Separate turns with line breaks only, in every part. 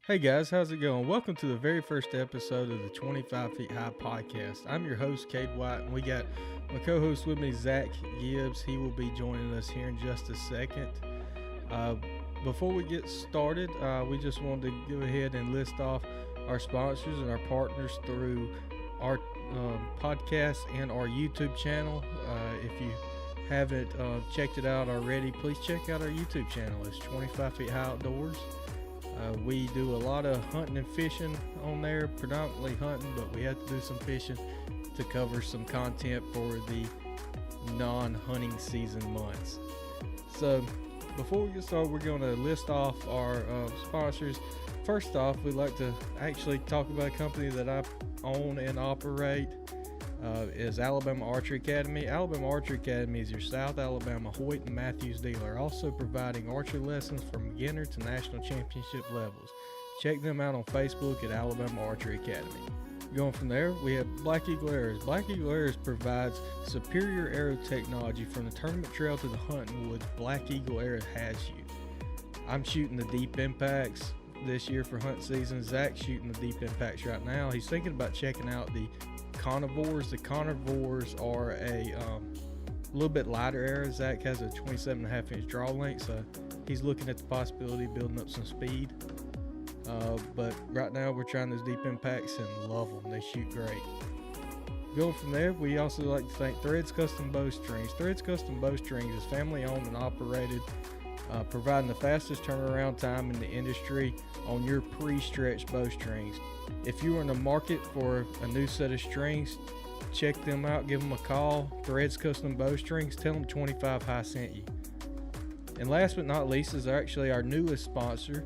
Hey guys, how's it going? Welcome to the very first episode of the 25 Feet High podcast. I'm your host, CADE, and we got my co-host with me, Zach GIBBS. He will be joining us here in just a second. Before we get started, we just wanted to go ahead and list off our sponsors and our partners through our podcast and our YouTube channel. If you haven't checked it out already, please check out our YouTube channel. It's 25 Feet High Outdoors. We do a lot of hunting and fishing on there, predominantly hunting, but we have to do some fishing to cover some content for the non-hunting season months. So before we get started, we're going to list off our sponsors. First off, we'd like to actually talk about a company that I own and operate. Is Alabama Archery Academy. Alabama Archery Academy is your South Alabama Hoyt and Matthews dealer, also providing archery lessons from beginner to national championship levels. Check them out on Facebook at Alabama Archery Academy. Going from there, we have Black Eagle Arrows. Black Eagle Arrows provides superior arrow technology from the tournament trail to the hunting woods. Black Eagle Arrows has you. I'm shooting the deep impacts this year for hunt season. Zach's shooting the deep impacts right now. He's thinking about checking out the carnivores. The carnivores are a little bit lighter arrow. Zach has a 27.5 inch draw length, so he's looking at the possibility of building up some speed. But right now we're trying those deep impacts and love them. They shoot great. Going from there, we also like to thank Threads Custom Bowstrings. Threads Custom Bowstrings is family owned and operated, providing the fastest turnaround time in the industry on your pre-stretched bowstrings. If you are in the market for a new set of strings, check them out, give them a call. Threads Custom Bowstrings, tell them 25 High sent you. And last but not least is actually our newest sponsor,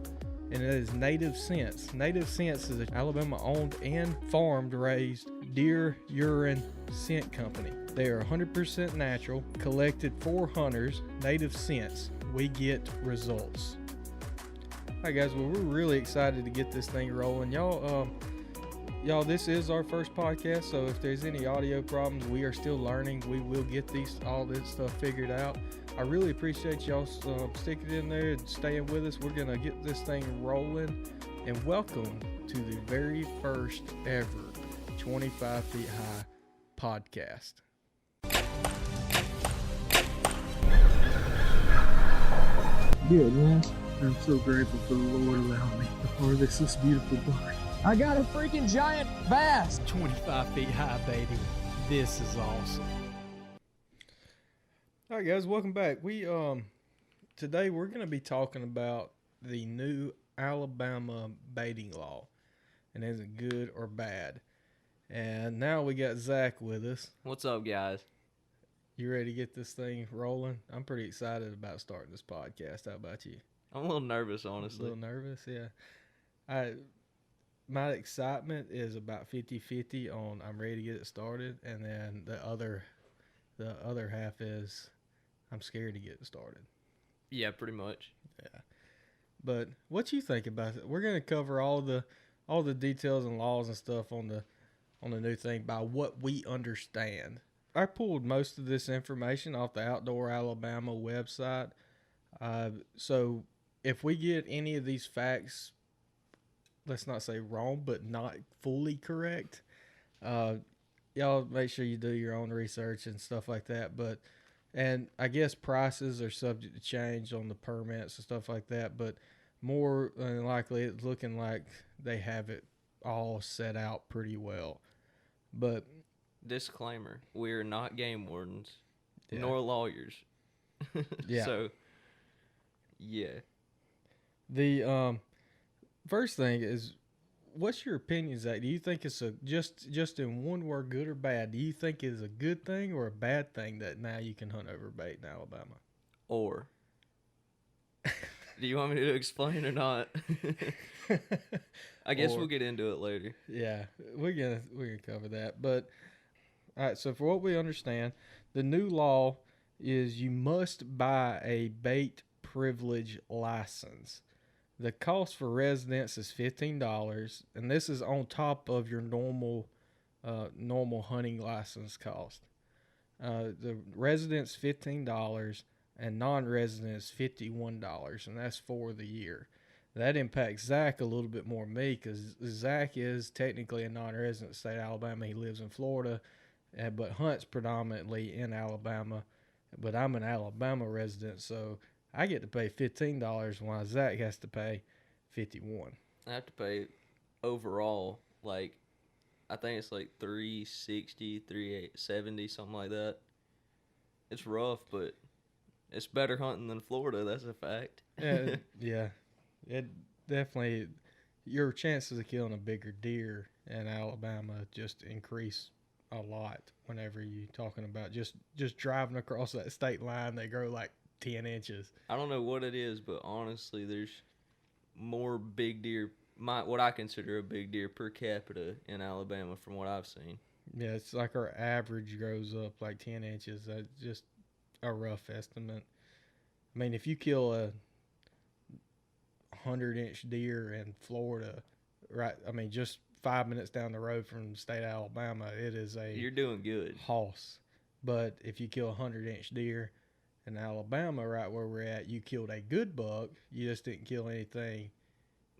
and it is Native Scents. Native Scents is an Alabama owned and farmed raised deer urine scent company. They are 100% natural, collected for hunters. Native Scents, we get results. Alright guys, well, we're really excited to get this thing rolling. Y'all, this is our first podcast, so if there's any audio problems, we are still learning. We will get all this stuff figured out. I really appreciate y'all sticking in there and staying with us. We're going to get this thing rolling, and welcome to the very first ever 25 Feet High podcast.
Good, man. I'm so grateful for the Lord allowing me to harvest this beautiful buck.
I got a freaking giant bass.
25 feet high, baby. This is awesome. All right, guys, welcome back. Today we're going to be talking about the new Alabama baiting law, and is it good or bad? And now we got Zach with us.
What's up, guys?
You ready to get this thing rolling? I'm pretty excited about starting this podcast. How about you?
I'm a little nervous, honestly.
A little nervous, yeah. My excitement is about 50-50 on I'm ready to get it started, and then the other half is I'm scared to get it started.
Yeah, pretty much.
Yeah. But what you think about it? We're going to cover all the details and laws and stuff on the new thing by what we understand. I pulled most of this information off the Outdoor Alabama website. So if we get any of these facts, let's not say wrong, but not fully correct, y'all make sure you do your own research and stuff like that. And I guess prices are subject to change on the permits and stuff like that, but more than likely it's looking like they have it all set out pretty well. But
disclaimer, we're not game wardens,
yeah,
nor lawyers.
Yeah.
So, yeah.
The first thing is, what's your opinion, Zach? Do you think it's just in one word, good or bad? Do you think it's a good thing or a bad thing that now you can hunt over bait in Alabama?
Or do you want me to explain or not? I guess we'll get into it later.
Yeah, we're gonna cover that. But all right, so for what we understand, the new law is you must buy a bait privilege license. The cost for residents is $15, and this is on top of your normal hunting license cost. The residents $15 and non-residents $51, and that's for the year. That impacts Zach a little bit more than me because Zach is technically a non-resident of the state of Alabama. He lives in Florida, but hunts predominantly in Alabama. But I'm an Alabama resident, so I get to pay $15 while Zach has to pay $51.
I have to pay overall, like, I think it's like $360, $370, something like that. It's rough, but it's better hunting than Florida. That's a fact.
Yeah. It definitely, your chances of killing a bigger deer in Alabama just increase a lot whenever you're talking about just driving across that state line. They grow like 10 inches.
I don't know what it is, but honestly, there's more big deer, what I consider a big deer per capita in Alabama from what I've seen.
Yeah, it's like our average grows up like 10 inches. That's just a rough estimate. I mean, if you kill a 100-inch deer in Florida, right? I mean, just 5 minutes down the road from the state of Alabama, it is
You're doing good.
Hoss. But if you kill a 100-inch deer in Alabama, right where we're at, you killed a good buck. You just didn't kill anything.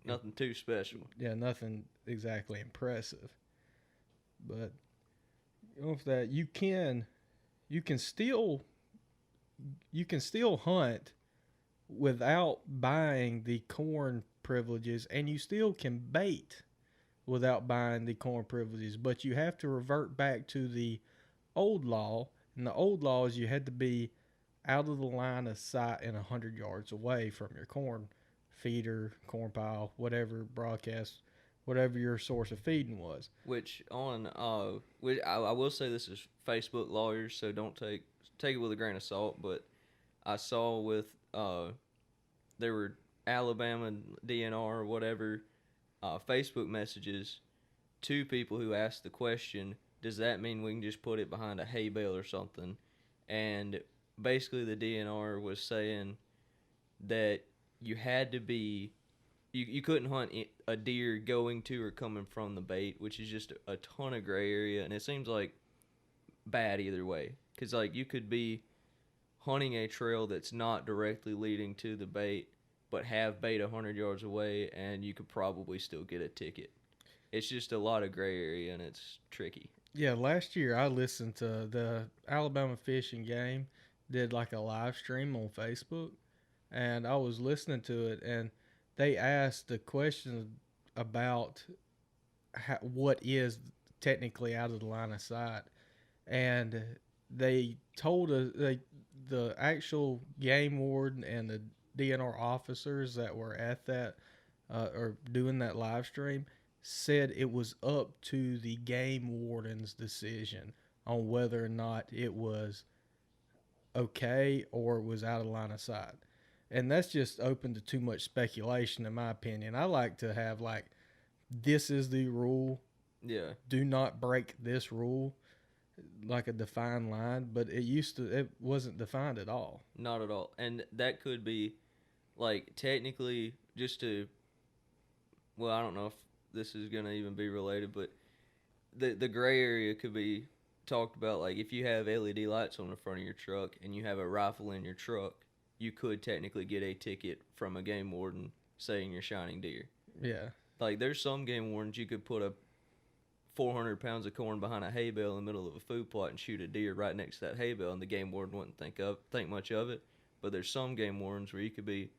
Nothing too special.
Yeah, nothing exactly impressive. But with that, you can still hunt without buying the corn privileges, and you still can bait without buying the corn privileges, but you have to revert back to the old law, and the old law is you had to be out of the line of sight and 100 yards away from your corn feeder, corn pile, whatever broadcast, whatever your source of feeding was.
Which I will say this is Facebook lawyers, so don't take it with a grain of salt, but I saw with there were Alabama DNR or whatever Facebook messages to people who asked the question, does that mean we can just put it behind a hay bale or something? And basically the DNR was saying that you had to be, you couldn't hunt a deer going to or coming from the bait, which is just a ton of gray area, and it seems like bad either way. Because like you could be hunting a trail that's not directly leading to the bait, but have bait 100 yards away, and you could probably still get a ticket. It's just a lot of gray area, and it's tricky.
Yeah, last year I listened to the Alabama Fish and Game did like a live stream on Facebook, and I was listening to it, and they asked the question about what is technically out of the line of sight, and they told us, the actual game warden and the DNR officers that were at that or doing that live stream said it was up to the game warden's decision on whether or not it was okay or was out of line of sight. And that's just open to too much speculation, in my opinion. I like to have like, this is the rule.
Yeah.
Do not break this rule, like a defined line. But it wasn't defined at all.
Not at all. And that could be, like, technically, well, I don't know if this is going to even be related, but the gray area could be talked about, like, if you have LED lights on the front of your truck and you have a rifle in your truck, you could technically get a ticket from a game warden saying you're shining deer.
Yeah.
Like, there's some game wardens you could put a 400 pounds of corn behind a hay bale in the middle of a food plot and shoot a deer right next to that hay bale, and the game warden wouldn't think much of it. But there's some game wardens where you could be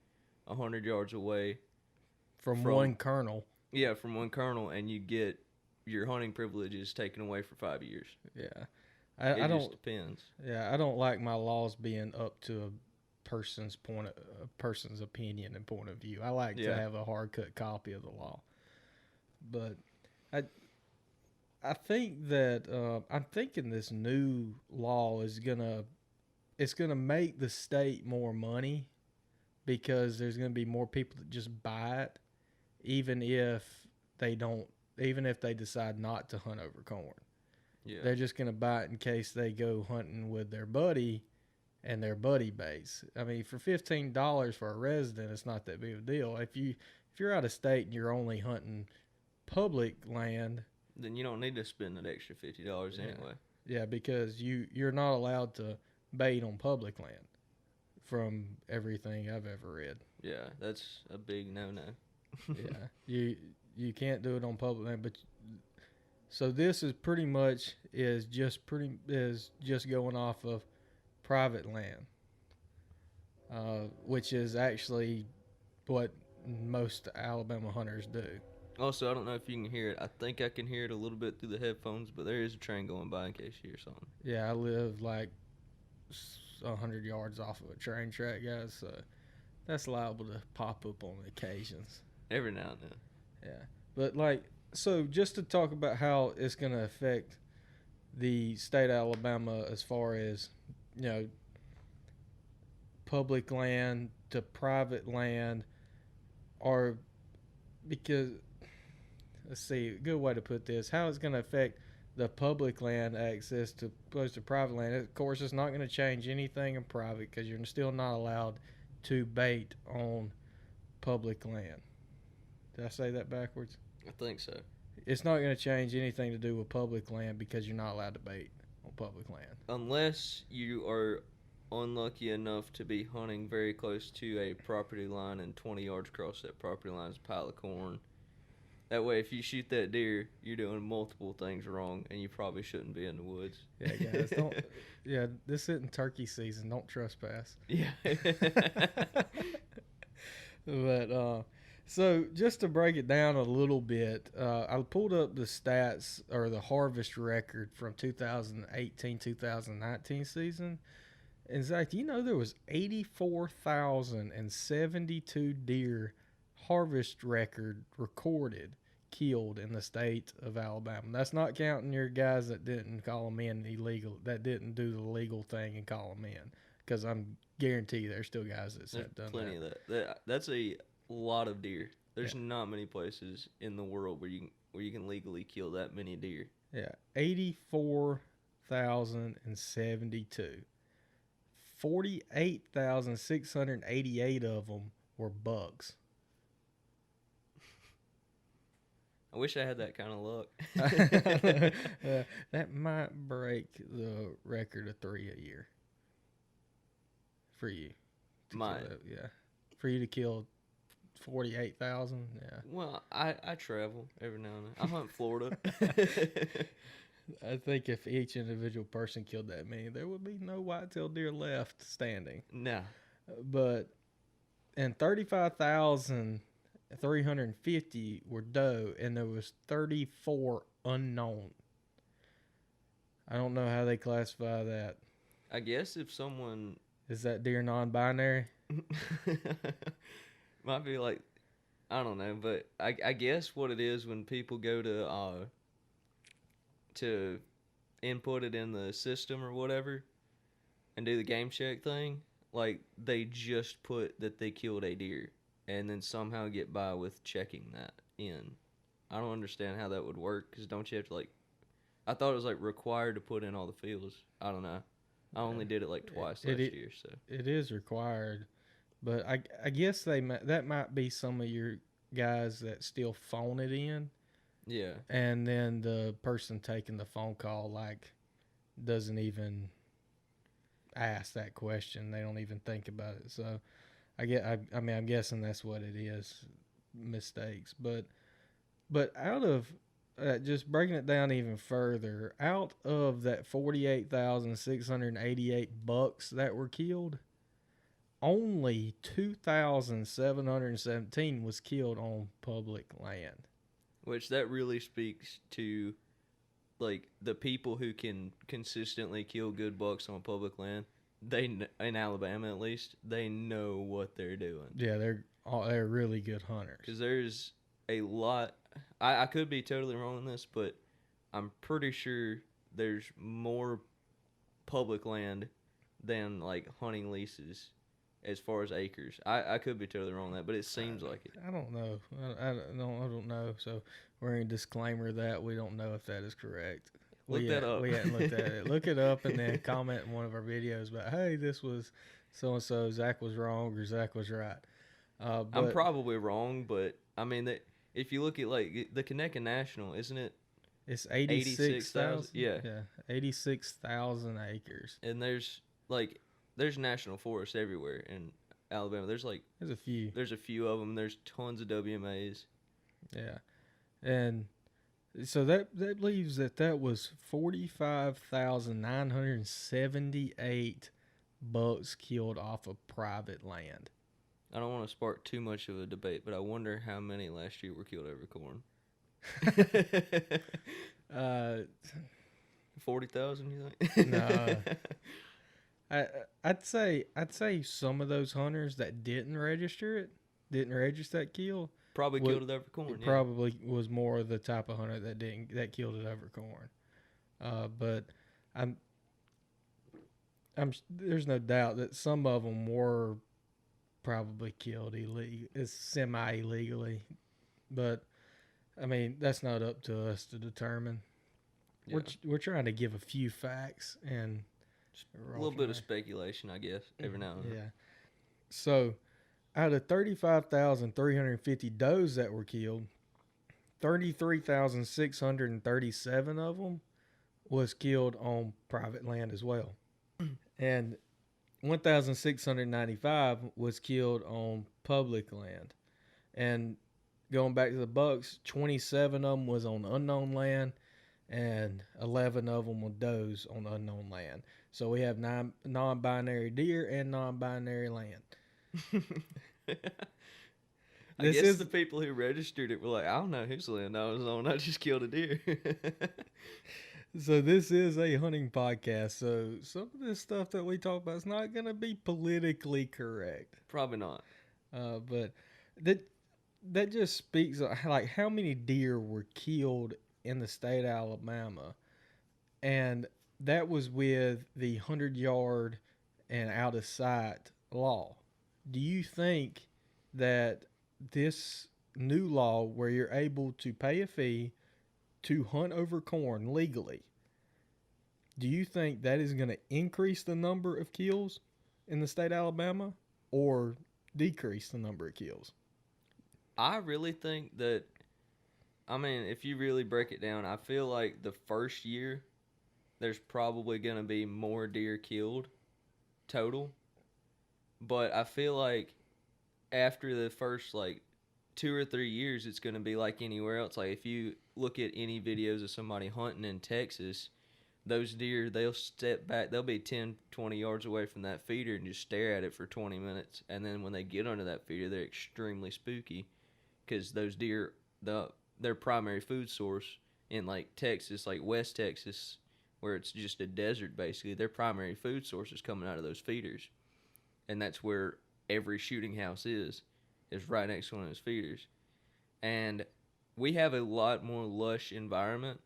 100 yards away
from one kernel.
Yeah, from one kernel, and you get your hunting privileges taken away for 5 years.
Yeah.
It just depends.
Yeah, I don't like my laws being up to a person's opinion and point of view. I like to have a hard cut copy of the law. But I think that I'm thinking this new law is gonna make the state more money, because there's gonna be more people that just buy it, even if they decide not to hunt over corn.
Yeah.
They're just gonna buy it in case they go hunting with their buddy and their buddy base. I mean, for $15 for a resident, it's not that big of a deal. If you're out of state and you're only hunting public land,
then you don't need to spend that extra $50 anyway.
Yeah, because you're not allowed to bait on public land, from everything I've ever read.
Yeah, that's a big no-no.
Yeah, you can't do it on public land, but so this is pretty much is just going off of private land, which is actually what most Alabama hunters do.
Also, I don't know if you can hear it. I think I can hear it a little bit through the headphones, but there is a train going by in case you hear something.
Yeah, I live like 100 yards off of a train track, guys, so that's liable to pop up on occasions.
Every now and then.
Yeah, but like, so just to talk about how it's going to affect the state of Alabama as far as, public land to private land, or because, let's see, a good way to put this, how it's going to affect the public land access to opposed to private land. Of course, it's not going to change anything in private because you're still not allowed to bait on public land. Did I say that backwards?
I think so.
It's not going to change anything to do with public land because you're not allowed to bait on public land.
Unless you are unlucky enough to be hunting very close to a property line and 20 yards across that property line is a pile of corn. That way, if you shoot that deer, you're doing multiple things wrong, and you probably shouldn't be in the woods.
Yeah, guys, don't. Yeah, this isn't turkey season. Don't trespass.
Yeah.
But so just to break it down a little bit, I pulled up the stats or the harvest record from 2018-2019 season. And Zach, there was 84,072 deer harvest record recorded killed in the state of Alabama. That's not counting your guys that didn't call them in illegal, that didn't do the legal thing and call them in, because I'm guarantee there's still guys that have done
plenty
that.
of that. That's a lot of deer. There's not many places in the world where you can legally kill that many deer.
Yeah, 84,072. 48,688 of them were bucks.
I wish I had that kind of luck.
That might break the record of 3 a year for you.
Might.
Yeah. For you to kill 48,000. Yeah.
Well, I travel every now and then. I hunt Florida.
I think if each individual person killed that many, there would be no whitetail deer left standing.
No.
But, and 35,350 were doe, and there was 34 unknown. I don't know how they classify that.
I guess if someone...
Is that deer non-binary?
Might be like, I don't know, but I guess what it is when people go to input it in the system or whatever and do the game check thing, like they just put that they killed a deer and then somehow get by with checking that in. I don't understand how that would work, because don't you have to I thought it was required to put in all the fields. I don't know. I only did it twice last year, so.
It is required, but I guess that might be some of your guys that still phone it in.
Yeah.
And then the person taking the phone call doesn't even ask that question. They don't even think about it. So I'm guessing that's what it is, mistakes. But out of just breaking it down even further, out of that 48,688 bucks that were killed, only 2,717 was killed on public land.
Which that really speaks to, the people who can consistently kill good bucks on public land. In Alabama at least, they know what they're doing.
Yeah, they're really good hunters.
Because there's a lot. I could be totally wrong on this, but I'm pretty sure there's more public land than hunting leases as far as acres. I could be totally wrong on that, but it seems like it.
I don't know. I don't know. So we're in a disclaimer that we don't know if that is correct.
Look that up.
We hadn't looked at it. Look it up and then comment in one of our videos about, hey, this was so-and-so, Zach was wrong or Zach was right.
I'm probably wrong, but I mean, if you look at the Conecuh National, isn't it?
It's 86,000.
Yeah.
86,000 acres.
And there's national forests everywhere, and Alabama. There's
a few.
There's a few of them. There's tons of WMAs.
Yeah, and so that leaves that was 45,978 bucks killed off of private land.
I don't want to spark too much of a debate, but I wonder how many last year were killed over corn. 40,000, you think?
No. I'd say some of those hunters that didn't register that kill,
probably killed it over corn.
It probably was more of the type of hunter that killed it over corn. But there's no doubt that some of them were probably killed semi illegally. But I mean, that's not up to us to determine. Yeah. We're trying to give a few facts and
a little bit of speculation, I guess, every now and then.
Yeah. So, out of 35,350 does that were killed, 33,637 of them was killed on private land as well. And 1,695 was killed on public land. And going back to the bucks, 27 of them was on unknown land, and 11 of them were does on unknown land. So we have 9 non-binary deer and non-binary land.
I guess the people who registered it were like, I don't know whose land I was on. I just killed a deer.
So this is a hunting podcast. So some of this stuff that we talk about is not going to be politically correct.
Probably not.
But that just speaks of like how many deer were killed in the state of Alabama, and that was with the 100-yard and out of sight law. Do you think that this new law, where you're able to pay a fee to hunt over corn legally, do you think that is going to increase the number of kills in the state of Alabama or decrease the number of kills?
I really think that, I mean, if you really break it down, I feel like the first year there's probably going to be more deer killed total. But I feel like after the first, 2 or 3 years, it's going to be like anywhere else. Like, if you look at any videos of somebody hunting in Texas, those deer, they'll step back. They'll be 10, 20 yards away from that feeder and just stare at it for 20 minutes. And then when they get under that feeder, they're extremely spooky because those deer, their primary food source in, Texas, West Texas, where it's just a desert, basically, their primary food source is coming out of those feeders. And that's where every shooting house is right next to one of those feeders. And we have a lot more lush environment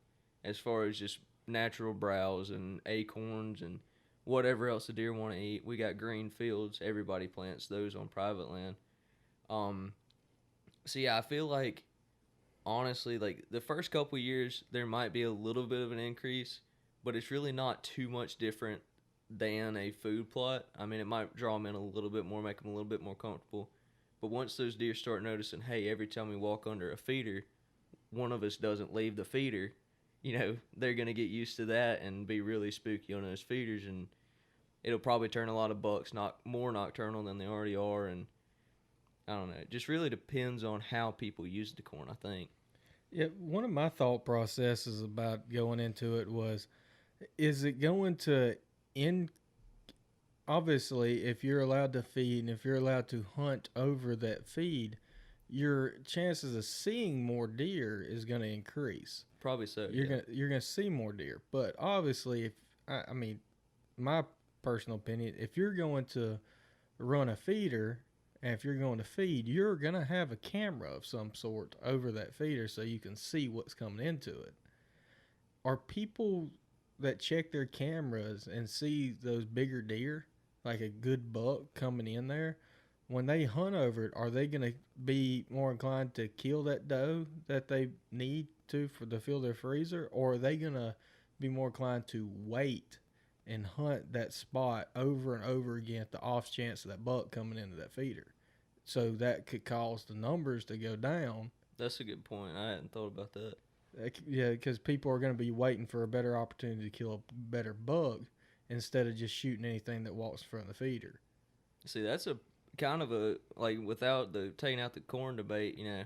as far as just natural browse and acorns and whatever else the deer want to eat. We got green fields. Everybody plants those on private land. So yeah, I feel like, honestly, the first couple of years, there might be a little bit of an increase, but it's really not too much different than a food plot. I mean, it might draw them in a little bit more, make them a little bit more comfortable. But once those deer start noticing, hey, every time we walk under a feeder, one of us doesn't leave the feeder, they're going to get used to that and be really spooky on those feeders. And it'll probably turn a lot of bucks more nocturnal than they already are. And I don't know. It just really depends on how people use the corn, I think.
Yeah, one of my thought processes about going into it was, is it going to obviously, if you're allowed to feed and if you're allowed to hunt over that feed, your chances of seeing more deer is going to increase.
Probably so.
You're gonna see more deer, but obviously, my personal opinion, if you're going to run a feeder and if you're going to feed, you're gonna have a camera of some sort over that feeder so you can see what's coming into it. Are people that check their cameras and see those bigger deer, like a good buck coming in there, when they hunt over it, are they going to be more inclined to kill that doe that they need to fill their freezer, or are they going to be more inclined to wait and hunt that spot over and over again at the off chance of that buck coming into that feeder? So that could cause the numbers to go down.
That's a good point. I hadn't thought about that.
Yeah, because people are going to be waiting for a better opportunity to kill a better buck instead of just shooting anything that walks in front of the feeder.
See, that's kind of a like without the taking out the corn debate, you know,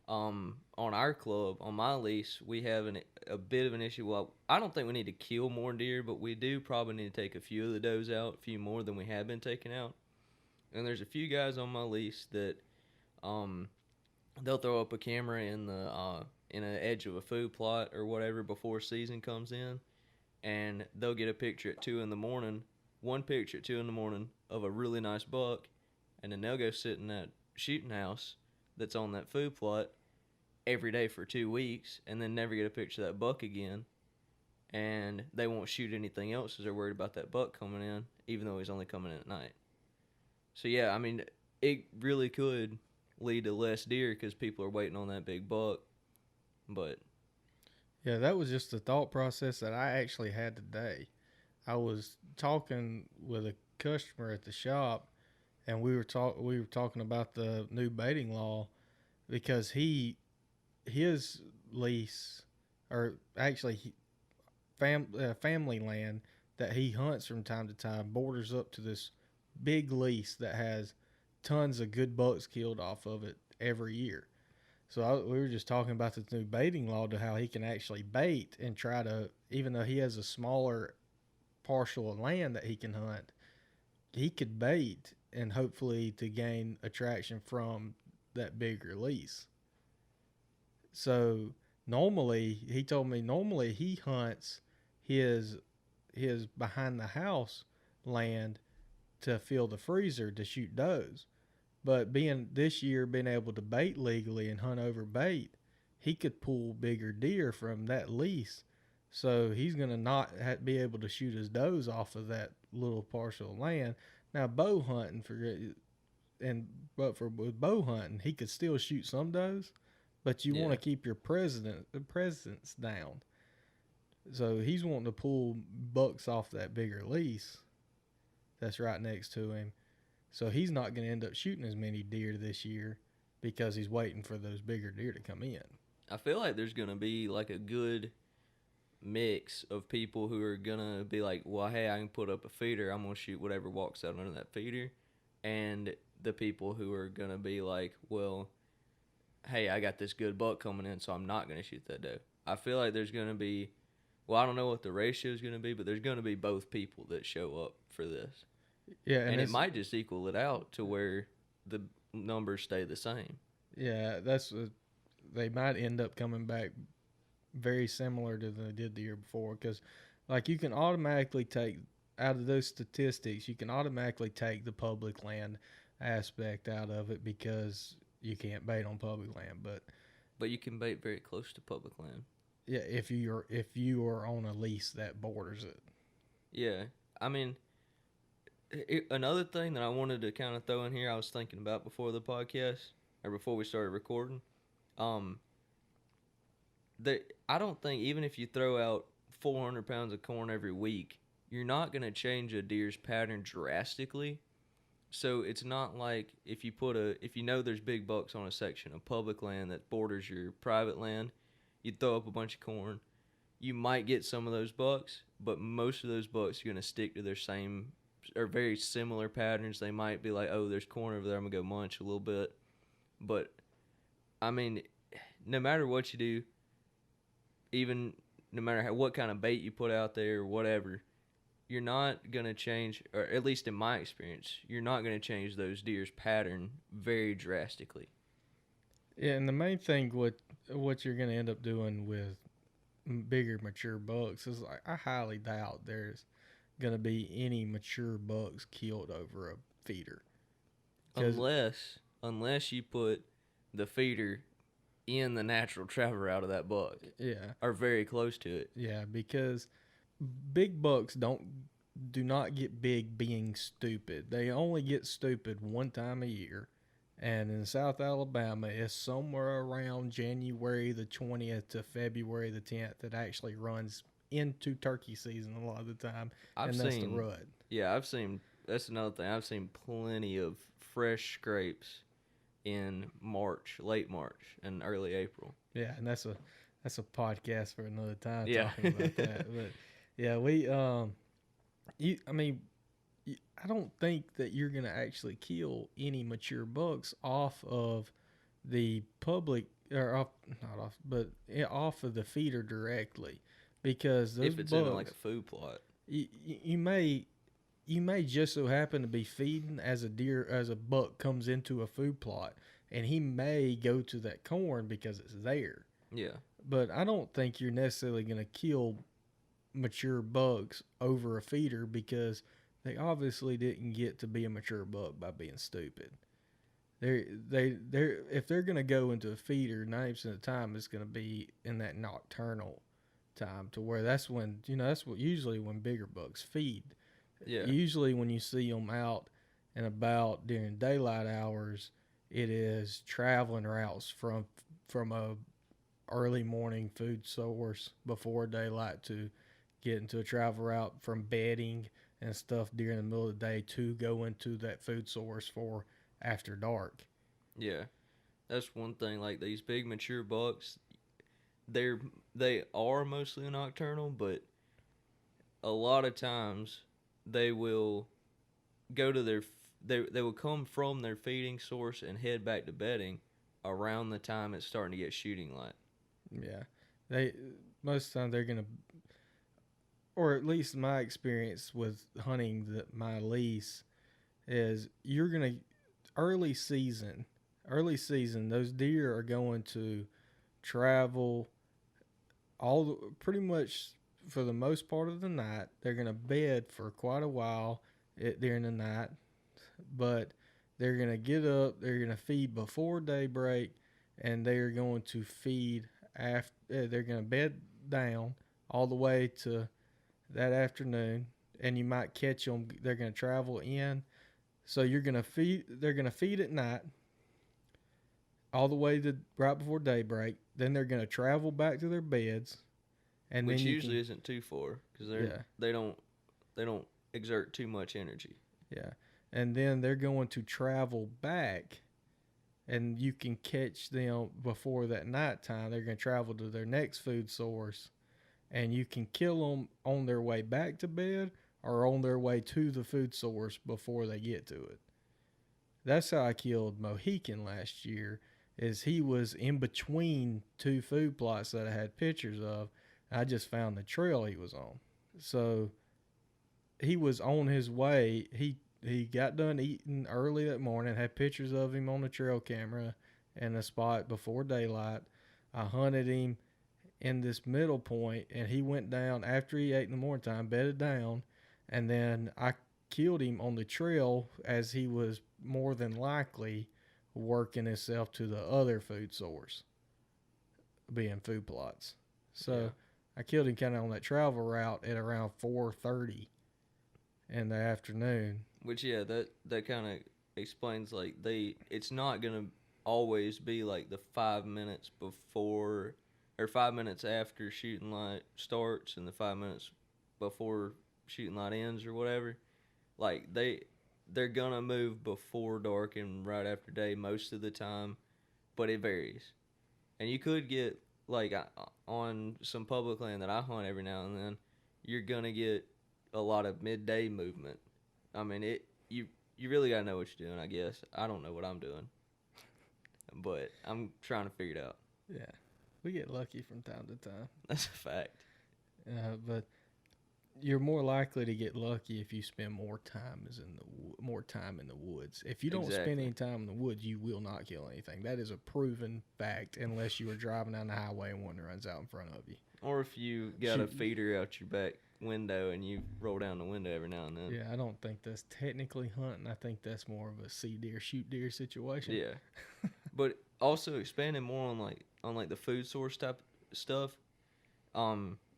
on our club, on my lease, we have a bit of an issue. Well, I don't think we need to kill more deer, but we do probably need to take a few of the does out, a few more than we have been taking out. And there's a few guys on my lease that they'll throw up a camera in the edge of a food plot or whatever before season comes in, and they'll get a picture at 2 in the morning, one picture at 2 in the morning of a really nice buck, and then they'll go sit in that shooting house that's on that food plot every day for 2 weeks, and then never get a picture of that buck again, and they won't shoot anything else because they're worried about that buck coming in, even though he's only coming in at night. So yeah, I mean, it really could lead to less deer because people are waiting on that big buck. But
Yeah, that was just the thought process that I actually had today. I was talking with a customer at the shop, and we were talking about the new baiting law, because his lease, or actually family land that he hunts from time to time, borders up to this big lease that has tons of good bucks killed off of it every year. So we were just talking about this new baiting law, to how he can actually bait and try to, even though he has a smaller parcel of land that he can hunt, he could bait and hopefully to gain attraction from that bigger lease. So normally, he told me normally he hunts his behind the house land to fill the freezer to shoot does. But being able to bait legally and hunt over bait, he could pull bigger deer from that lease. So he's going to not be able to shoot his does off of that little parcel of land. Now, bow hunting with bow hunting, he could still shoot some does, but you want to keep your presence down. So he's wanting to pull bucks off that bigger lease that's right next to him. So he's not going to end up shooting as many deer this year because he's waiting for those bigger deer to come in.
I feel like there's going to be like a good mix of people who are going to be like, well, hey, I can put up a feeder. I'm going to shoot whatever walks out under that feeder. And the people who are going to be like, well, hey, I got this good buck coming in, so I'm not going to shoot that doe. I feel like there's going to be, well, I don't know what the ratio is going to be, but there's going to be both people that show up for this.
Yeah,
and it might just equal it out to where the numbers stay the same.
Yeah, they might end up coming back very similar to they did the year before, because like you can automatically take out of those statistics, you can automatically take the public land aspect out of it because you can't bait on public land,
but you can bait very close to public land.
Yeah, if you are on a lease that borders it. Yeah,
I mean. Another thing that I wanted to kind of throw in here, I was thinking about before the podcast, or before we started recording, I don't think, even if you throw out 400 pounds of corn every week, you're not going to change a deer's pattern drastically. So it's not like if you know there's big bucks on a section of public land that borders your private land, you throw up a bunch of corn, you might get some of those bucks, but most of those bucks are going to stick to their same or very similar patterns. They might be like, oh, there's corn over there, I'm going to go munch a little bit. But, I mean, no matter what you do, even no matter what kind of bait you put out there or whatever, you're not going to change, or at least in my experience, you're not going to change those deer's pattern very drastically.
Yeah, and the main thing what you're going to end up doing with bigger mature bucks is, like, I highly doubt there's going to be any mature bucks killed over a feeder,
unless you put the feeder in the natural travel route of that buck, or very close to it.
Yeah, because big bucks do not get big being stupid. They only get stupid one time a year, and in South Alabama, it's somewhere around January the 20th to February the 10th that actually runs into turkey season a lot of the time, that's the rut.
Yeah, that's another thing. I've seen plenty of fresh scrapes in March, late March, and early April.
Yeah, and that's a podcast for another time talking about that. But yeah, I don't think that you're going to actually kill any mature bucks off of the public, or off, not off, but off of the feeder directly, because those
if it's
bucks,
in like a food plot.
you may just so happen to be feeding as a buck comes into a food plot, and he may go to that corn because it's there.
Yeah.
But I don't think you're necessarily going to kill mature bucks over a feeder, because they obviously didn't get to be a mature buck by being stupid. If they're going to go into a feeder, 90% of the time it's going to be in that nocturnal time, to where that's when, that's what usually when bigger bucks feed.
Yeah.
Usually when you see them out and about during daylight hours, it is traveling routes from a early morning food source before daylight to get into a travel route from bedding and stuff during the middle of the day to go into that food source for after dark.
Yeah. That's one thing. Like these big mature bucks, they are mostly nocturnal, but a lot of times they will go to they will come from their feeding source and head back to bedding around the time it's starting to get shooting light.
Yeah, most of the time they're gonna, or at least my experience with hunting my lease is, you're gonna early season, those deer are going to travel pretty much for the most part of the night. They're gonna bed for quite a while during the night, but they're gonna get up. They're gonna feed before daybreak, and they are going to feed after. They're gonna bed down all the way to that afternoon, and you might catch them. They're gonna travel in, so you're gonna feed. They're gonna feed at night, all the way to right before daybreak. Then they're gonna travel back to their beds, and
which
then
usually isn't too far, because they don't exert too much energy.
Yeah, and then they're going to travel back, and you can catch them before that nighttime. They're going to travel to their next food source, and you can kill them on their way back to bed or on their way to the food source before they get to it. That's how I killed Mohican last year, is he was in between two food plots that I had pictures of. I just found the trail he was on. So he was on his way. He got done eating early that morning, had pictures of him on the trail camera in a spot before daylight. I hunted him in this middle point, and he went down after he ate in the morning time, bedded down, and then I killed him on the trail as he was more than likely working himself to the other food source, being food plots. So I killed him kind of on that travel route at around 4:30 in the afternoon.
Which that kind of explains, like, it's not gonna always be like the 5 minutes before or 5 minutes after shooting light starts and the 5 minutes before shooting light ends or whatever. Like they're gonna move before dark and right after day most of the time, but it varies. And you could get, like, on some public land that I hunt every now and then, you're gonna get a lot of midday movement. I mean, you really gotta know what you're doing, I guess. I don't know what I'm doing, but I'm trying to figure it out.
Yeah, we get lucky from time to time.
That's a fact.
But you're more likely to get lucky if you spend more time in the woods. If you don't spend any time in the woods, you will not kill anything. That is a proven fact, unless you are driving down the highway and one runs out in front of you.
Or if you got a feeder out your back window and you roll down the window every now and then.
Yeah, I don't think that's technically hunting. I think that's more of a see deer, shoot deer situation.
Yeah. But also expanding more on like the food source type stuff.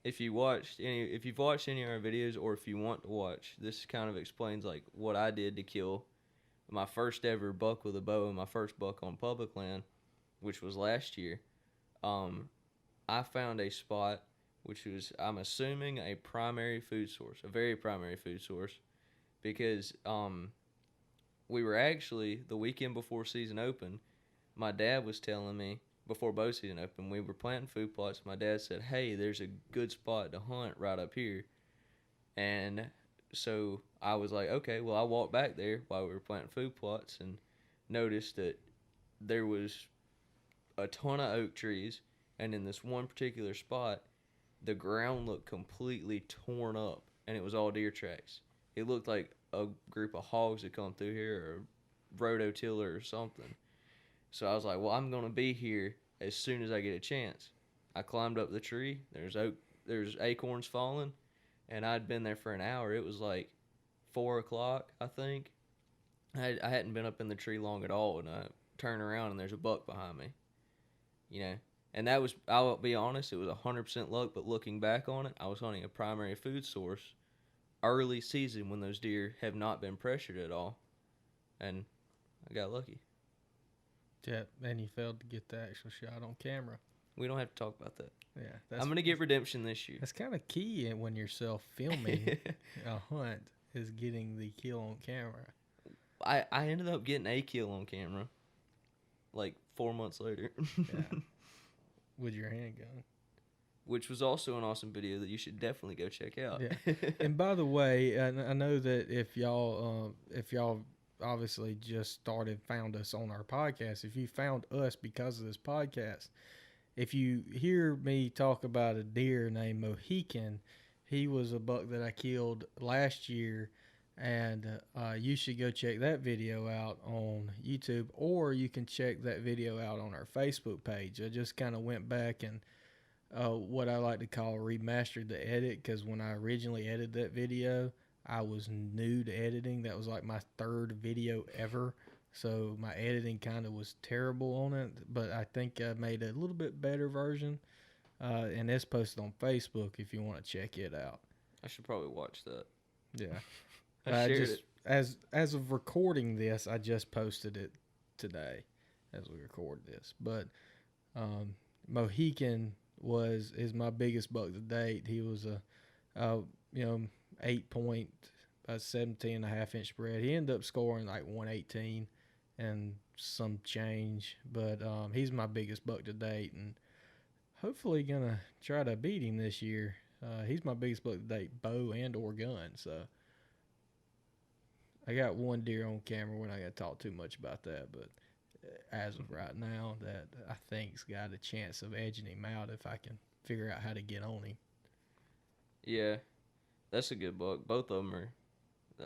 If you've watched any of our videos, or if you want to watch, this kind of explains like what I did to kill my first ever buck with a bow and my first buck on public land, which was last year. I found a spot which was, I'm assuming, a primary food source, a very primary food source, because we were actually, the weekend before season open, my dad was telling me, before bow season open, we were planting food plots. My dad said, hey, there's a good spot to hunt right up here. And so I was like, okay, well, I walked back there while we were planting food plots and noticed that there was a ton of oak trees, and in this one particular spot, the ground looked completely torn up, and it was all deer tracks. It looked like a group of hogs had come through here, or a rototiller or something. So I was like, well, I'm gonna be here as soon as I get a chance. I climbed up the tree. There's acorns falling, and I'd been there for an hour. It was like 4 o'clock, I think. I hadn't been up in the tree long at all, and I turn around and there's a buck behind me. You know, and that was, I'll be honest, it was 100% luck. But looking back on it, I was hunting a primary food source early season when those deer have not been pressured at all, and I got lucky.
Yeah, and you failed to get the actual shot on camera.
We don't have to talk about that.
Yeah,
I'm gonna get redemption this year.
That's kind of key when you're self-filming a hunt, is getting the kill on camera.
I ended up getting a kill on camera, like 4 months later.
Yeah, with your handgun.
Which was also an awesome video that you should definitely go check out.
Yeah. And by the way, I know that if y'all obviously just found us on our podcast, if you found us because of this podcast, if you hear me talk about a deer named Mohican, he was a buck that I killed last year, and you should go check that video out on YouTube, or you can check that video out on our Facebook page. I just kind of went back and what I like to call remastered the edit, because when I originally edited that video, I was new to editing. That was like my third video ever, so my editing kind of was terrible on it, but I think I made a little bit better version, and it's posted on Facebook if you want to check it out.
I should probably watch that.
Yeah.
I shared it.
As of recording this, I just posted it today as we record this, but Mohican is my biggest buck to date. He was a 8 point, 17.5 inch spread. He ended up scoring like 118 and some change, but he's my biggest buck to date, and hopefully gonna try to beat him this year. He's my biggest buck to date, bow and or gun. So I got one deer on camera. We're not gonna talk too much about that, but as of right now, that I think's got a chance of edging him out if I can figure out how to get on him.
Yeah, that's a good buck. Both of them are.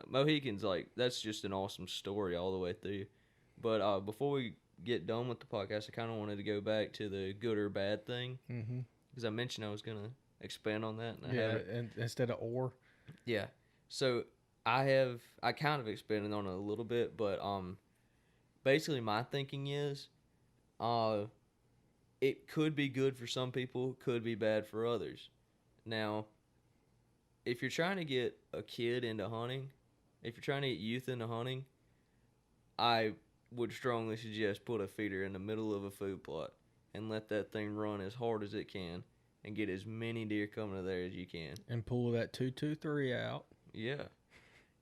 Mohican's like, that's just an awesome story all the way through. But before we get done with the podcast, I kind of wanted to go back to the good or bad thing.
Mm-hmm.
Because I mentioned I was going to expand on that. And
and instead of or.
Yeah. So I kind of expanded on it a little bit, but basically my thinking is it could be good for some people, could be bad for others. Now, if you're trying to get a kid into hunting, if you're trying to get youth into hunting, I would strongly suggest put a feeder in the middle of a food plot and let that thing run as hard as it can and get as many deer coming to there as you can.
And pull that 223 out.
Yeah.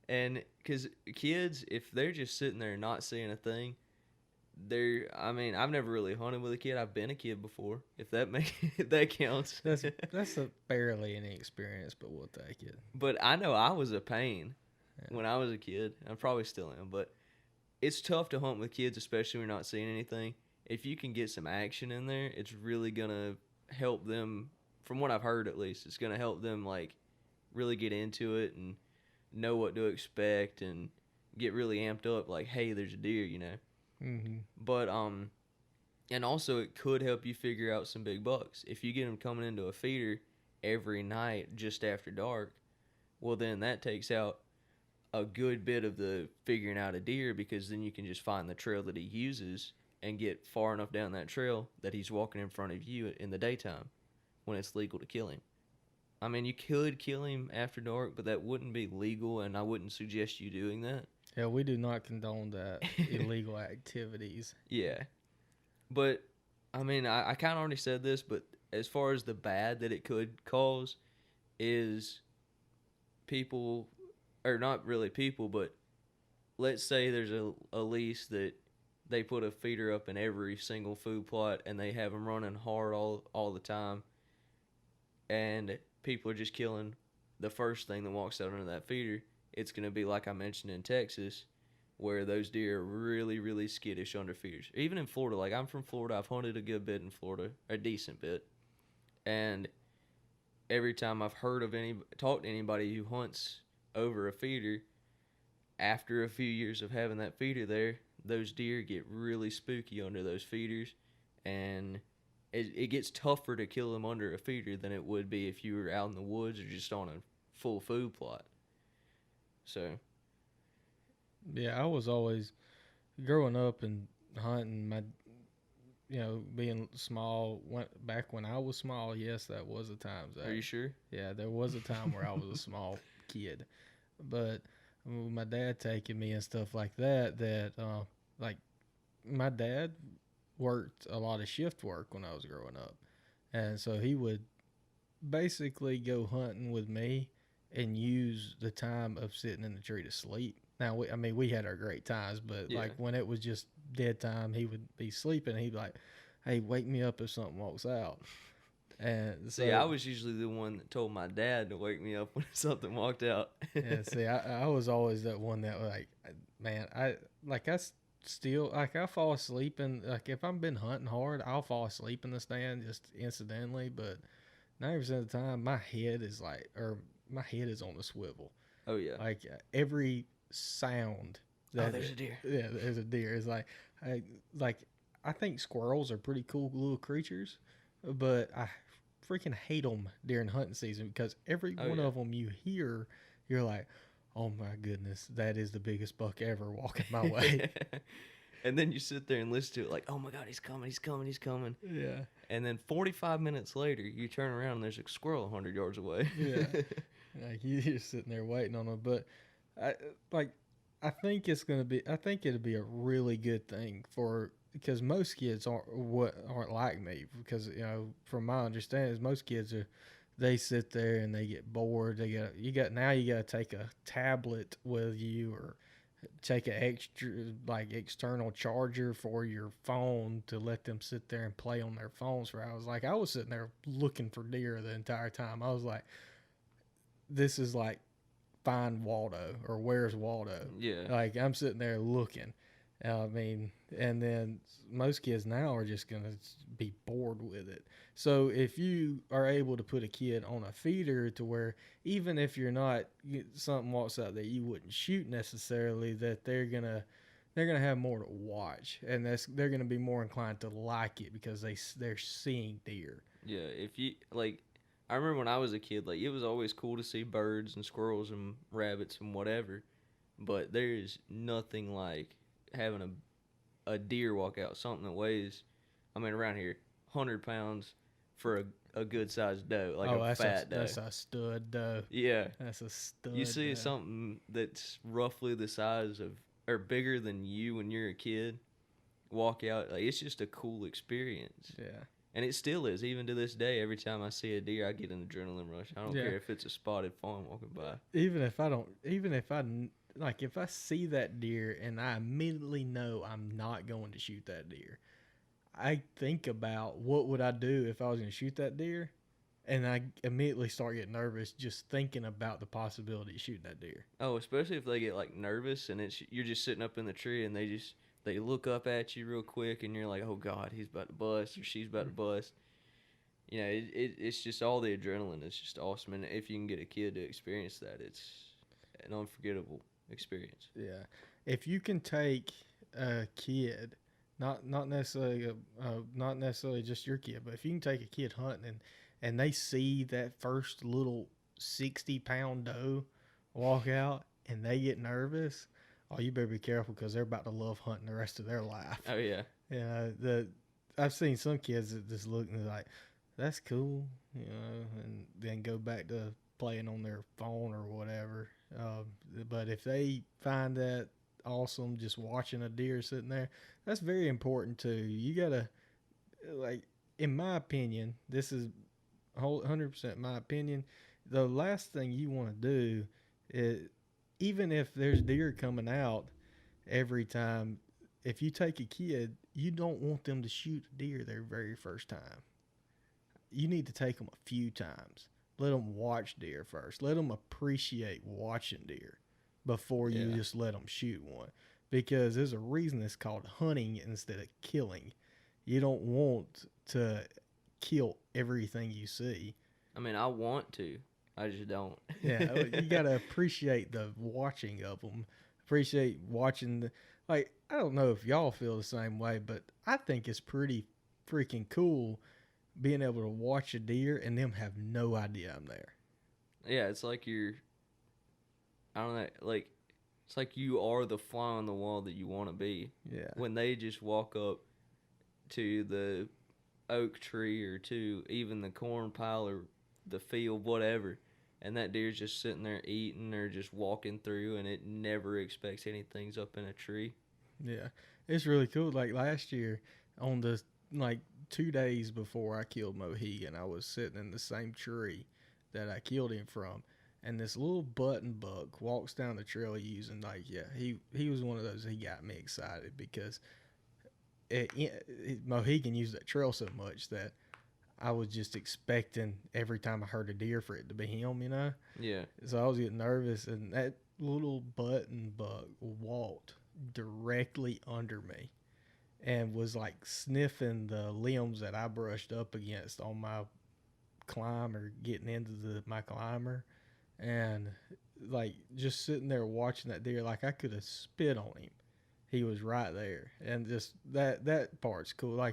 And because kids, if they're just sitting there not seeing a thing, I've never really hunted with a kid. I've been a kid before, if that counts.
That's a barely any experience, but we'll take it.
But I know I was a pain when I was a kid. I probably still am, but it's tough to hunt with kids, especially when you're not seeing anything. If you can get some action in there, it's really gonna help them. From what I've heard, at least, it's gonna help them like really get into it and know what to expect and get really amped up. Like, hey, there's a deer, you know.
Mm-hmm.
But and also it could help you figure out some big bucks if you get them coming into a feeder every night just after dark. Well, then that takes out a good bit of the figuring out a deer, because then you can just find the trail that he uses and get far enough down that trail that he's walking in front of you in the daytime when it's legal to kill him. I mean, you could kill him after dark, but that wouldn't be legal, and I wouldn't suggest you doing that.
Yeah, we do not condone that illegal activities.
Yeah. But, I mean, I kind of already said this, but as far as the bad that it could cause is people, or not really people, but let's say there's a lease that they put a feeder up in every single food plot and they have them running hard all the time, and people are just killing the first thing that walks out under that feeder, it's going to be like I mentioned in Texas, where those deer are really, really skittish under feeders. Even in Florida, like I'm from Florida, I've hunted a good bit in Florida, a decent bit. And every time I've talked to anybody who hunts over a feeder, after a few years of having that feeder there, those deer get really spooky under those feeders, and it gets tougher to kill them under a feeder than it would be if you were out in the woods or just on a full food plot. So,
yeah, I was always growing up and hunting. Being small. Back when I was small, yes, that was a time. Zach.
Are you sure?
Yeah, there was a time where I was a small kid, but with my dad taking me and stuff like that, like my dad worked a lot of shift work when I was growing up, and so he would basically go hunting with me and use the time of sitting in the tree to sleep. Now, we had our great times, but like when it was just dead time, he would be sleeping. He'd be like, "Hey, wake me up if something walks out." And so,
see, I was usually the one that told my dad to wake me up when something walked out.
yeah, see, I was always that one that like, man, I still like I fall asleep and like if I've been hunting hard, I'll fall asleep in the stand just incidentally. But 90% of the time, my head is on the swivel.
Oh yeah,
Like every sound.
There's a deer.
Yeah, there's a deer. It's I think squirrels are pretty cool little creatures, but I freaking hate them during hunting season because every one of them you hear, you're like, oh my goodness, that is the biggest buck ever walking my way.
And then you sit there and listen to it like, oh my God, he's coming.
Yeah.
And then 45 minutes later, you turn around and there's a squirrel 100 yards away.
Yeah. Like you're sitting there waiting on them, but I think it'd be a really good thing because most kids aren't like me because from my understanding is most kids they sit there and they get bored. You got to take a tablet with you or take an extra external charger for your phone to let them sit there and play on their phones for hours. Like I was sitting there looking for deer the entire time. I was like, this is like Find Waldo or Where's Waldo?
Yeah.
Like I'm sitting there looking. And then most kids now are just going to be bored with it. So if you are able to put a kid on a feeder to where even if you're not something walks out that you wouldn't shoot necessarily, that they're going to have more to watch and they're going to be more inclined to like it because they're seeing deer.
Yeah. If you I remember when I was a kid, it was always cool to see birds and squirrels and rabbits and whatever, but there is nothing like having a deer walk out, something that weighs, around here, 100 pounds for a good-sized doe, a fat doe.
That's a stud doe.
Yeah.
That's a stud
You see
doe.
something that's roughly the size of, or bigger than you when you're a kid, walk out, it's just a cool experience.
Yeah.
And it still is, even to this day. Every time I see a deer, I get an adrenaline rush. I don't care if it's a spotted fawn walking by. If I see that deer and I immediately know I'm not going to shoot that deer, I think about what would I do if I was going to shoot that deer, and I immediately start getting nervous just thinking about the possibility of shooting that deer. Oh, especially if they get nervous and you're just sitting up in the tree and they look up at you real quick and you're like, oh God, he's about to bust or she's about to bust. It's just all the adrenaline. It's just awesome. And if you can get a kid to experience that, it's an unforgettable experience.
Yeah. If you can take a kid, not necessarily just your kid, but if you can take a kid hunting and they see that first little 60-pound doe walk out and they get nervous, oh, you better be careful because they're about to love hunting the rest of their life.
Oh, yeah.
I've seen some kids that just look and like, that's cool, and then go back to playing on their phone or whatever. But if they find that awesome just watching a deer sitting there, that's very important too. You got to, in my opinion, this is 100% my opinion, the last thing you want to do is, even if there's deer coming out every time, if you take a kid, you don't want them to shoot a deer their very first time. You need to take them a few times. let them watch deer first. Let them appreciate watching deer before you just let them shoot one. Because there's a reason it's called hunting instead of killing. You don't want to kill everything you see.
I mean, I want to. I just don't.
Yeah, you got to appreciate the watching of them. Appreciate watching I don't know if y'all feel the same way, but I think it's pretty freaking cool being able to watch a deer and them have no idea I'm there.
Yeah, it's like I don't know, like, it's like you are the fly on the wall that you want to be.
Yeah.
When they just walk up to the oak tree or to even the corn pile or the field, whatever, and that deer's just sitting there eating or just walking through, and it never expects anything's up in a tree.
Yeah, it's really cool. Like last year, on the 2 days before I killed Mohegan, I was sitting in the same tree that I killed him from, and this little button buck walks down the trail using he was one of those. He got me excited because Mohegan used that trail so much that I was just expecting every time I heard a deer for it to be him, you know?
Yeah.
So I was getting nervous, and that little button buck walked directly under me and was sniffing the limbs that I brushed up against on my climber, getting into my climber, and just sitting there watching that deer. I could have spit on him. He was right there, and just that part's cool.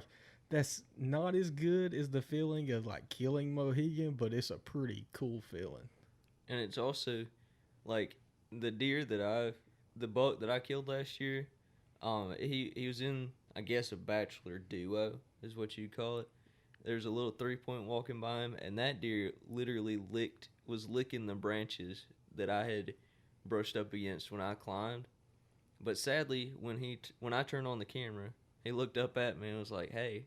That's not as good as the feeling of killing Mohegan, but it's a pretty cool feeling.
And it's also the buck that I killed last year. He was in, I guess, a bachelor duo is what you'd call it. There's a little 3-point walking by him, and that deer literally was licking the branches that I had brushed up against when I climbed. But sadly, when I turned on the camera, he looked up at me and was like, "Hey,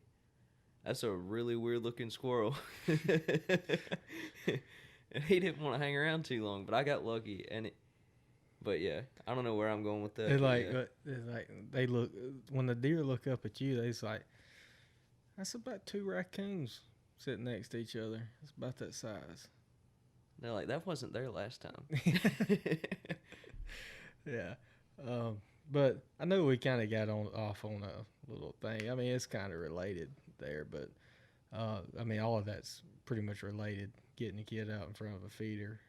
that's a really weird looking squirrel." And he didn't want to hang around too long, but I got lucky. But yeah, I don't know where I'm going with that.
They look, when the deer look up at you, they's that's about 2 raccoons sitting next to each other. It's about that size.
They're like, that wasn't there last time.
Yeah. But I know we kind of got off on a little thing. I mean, it's kind of related there, but I mean, all of that's pretty much related. Getting a kid out in front of a feeder,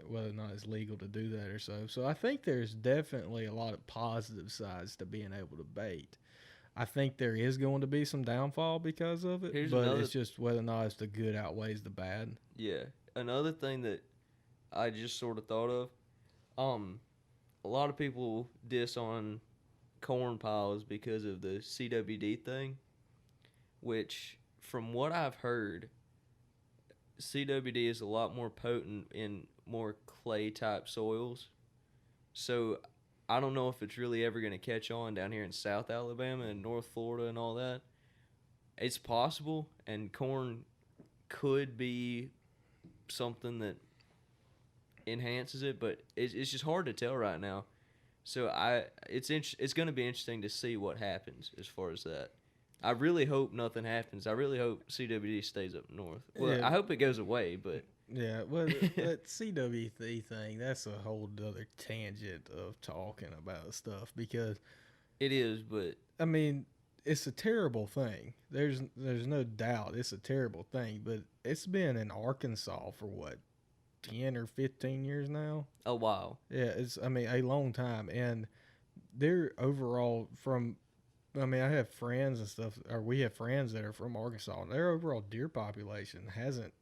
whether or not it's legal to do that or so. So I think there's definitely a lot of positive sides to being able to bait. I think there is going to be some downfall because of it, it's just whether or not it's the good outweighs the bad.
Yeah. Another thing that I just sort of thought of, a lot of people diss on corn piles because of the CWD thing, which, from what I've heard, CWD is a lot more potent in more clay-type soils. So I don't know if it's really ever going to catch on down here in South Alabama and North Florida and all that. It's possible, and corn could be something that enhances it, but it's just hard to tell right now. So it's going to be interesting to see what happens as far as that. I really hope nothing happens. I really hope CWD stays up north. Well, yeah. I hope it goes away, but...
Yeah, well, that CWD thing, that's a whole other tangent of talking about stuff because...
It is, but...
I mean, it's a terrible thing. There's no doubt it's a terrible thing, but it's been in Arkansas for, 10 or 15 years now?
A while.
Yeah, a long time. And they're overall I have friends and stuff, or we have friends that are from Arkansas, and their overall deer population hasn't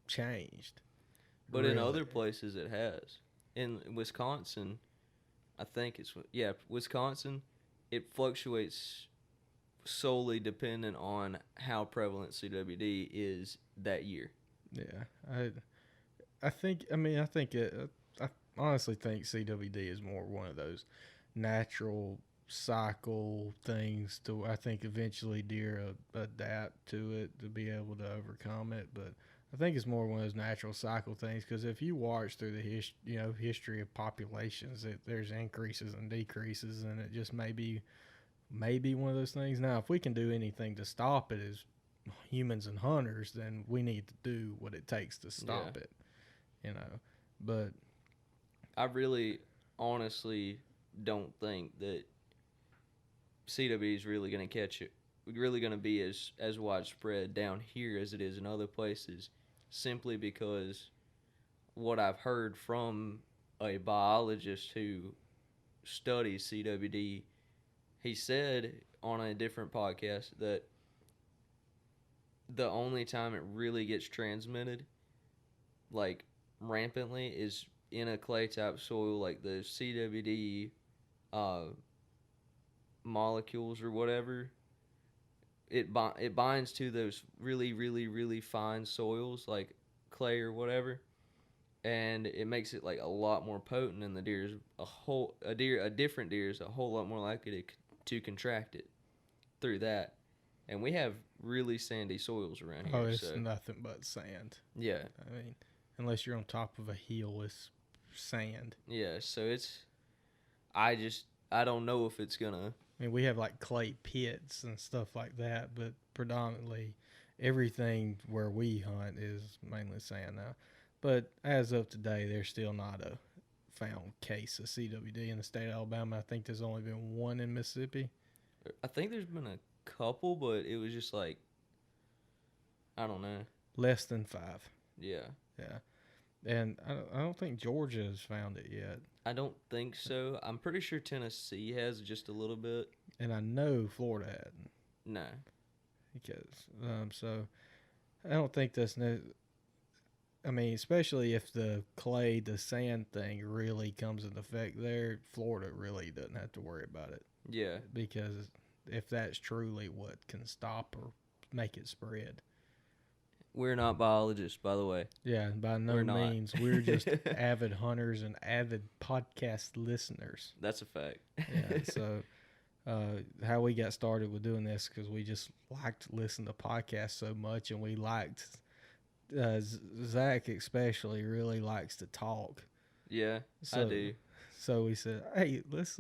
changed.
But really. In other places it has. In Wisconsin, Wisconsin, it fluctuates solely dependent on how prevalent CWD is that year.
Yeah, I honestly think CWD is more one of those natural cycle things to I think eventually deer adapt to it to be able to overcome it, but I think it's more one of those natural cycle things because if you watch through the history of populations, there's increases and decreases, and it just may be one of those things. Now, if we can do anything to stop it, is humans and hunters, then we need to do what it takes to stop it, you know. But
I really honestly don't think that CW is really going to catch it, really going to be as widespread down here as it is in other places, simply because what I've heard from a biologist who studies CWD, he said on a different podcast that the only time it really gets transmitted, like rampantly, is in a clay type soil, like the CWD molecules or whatever. It binds to those really, really, really fine soils like clay or whatever, and it makes it like a lot more potent, and the deer's a different deer is a whole lot more likely to contract it through that. And we have really sandy soils around here.
oh, it's
so.
nothing but sand.
Yeah.
I mean, unless you're on top of a hill, it's sand.
Yeah, so I don't know if it's gonna.
I mean, we have like clay pits and stuff like that, but predominantly everything where we hunt is mainly sand now. But as of today, there's still not a found case of CWD in the state of Alabama. I think there's only been one in Mississippi.
I think there's been a couple, but it was just like, I don't know.
Less than 5.
Yeah.
Yeah. And I don't think Georgia has found it yet.
I don't think so. I'm pretty sure Tennessee has just a little bit.
And I know Florida hadn't.
No.
Because, so I don't think that's I mean, especially if the sand thing really comes into effect there, Florida really doesn't have to worry about it.
Yeah.
Because if that's truly what can stop or make it spread.
We're not biologists, by the way.
Yeah, and by no means. We're just avid hunters and avid podcast listeners.
That's a fact.
Yeah, so how we got started with doing this, because we just liked listening to podcasts so much, and we liked, Zach especially really likes to talk.
Yeah,
so,
I do.
So we said, hey, let's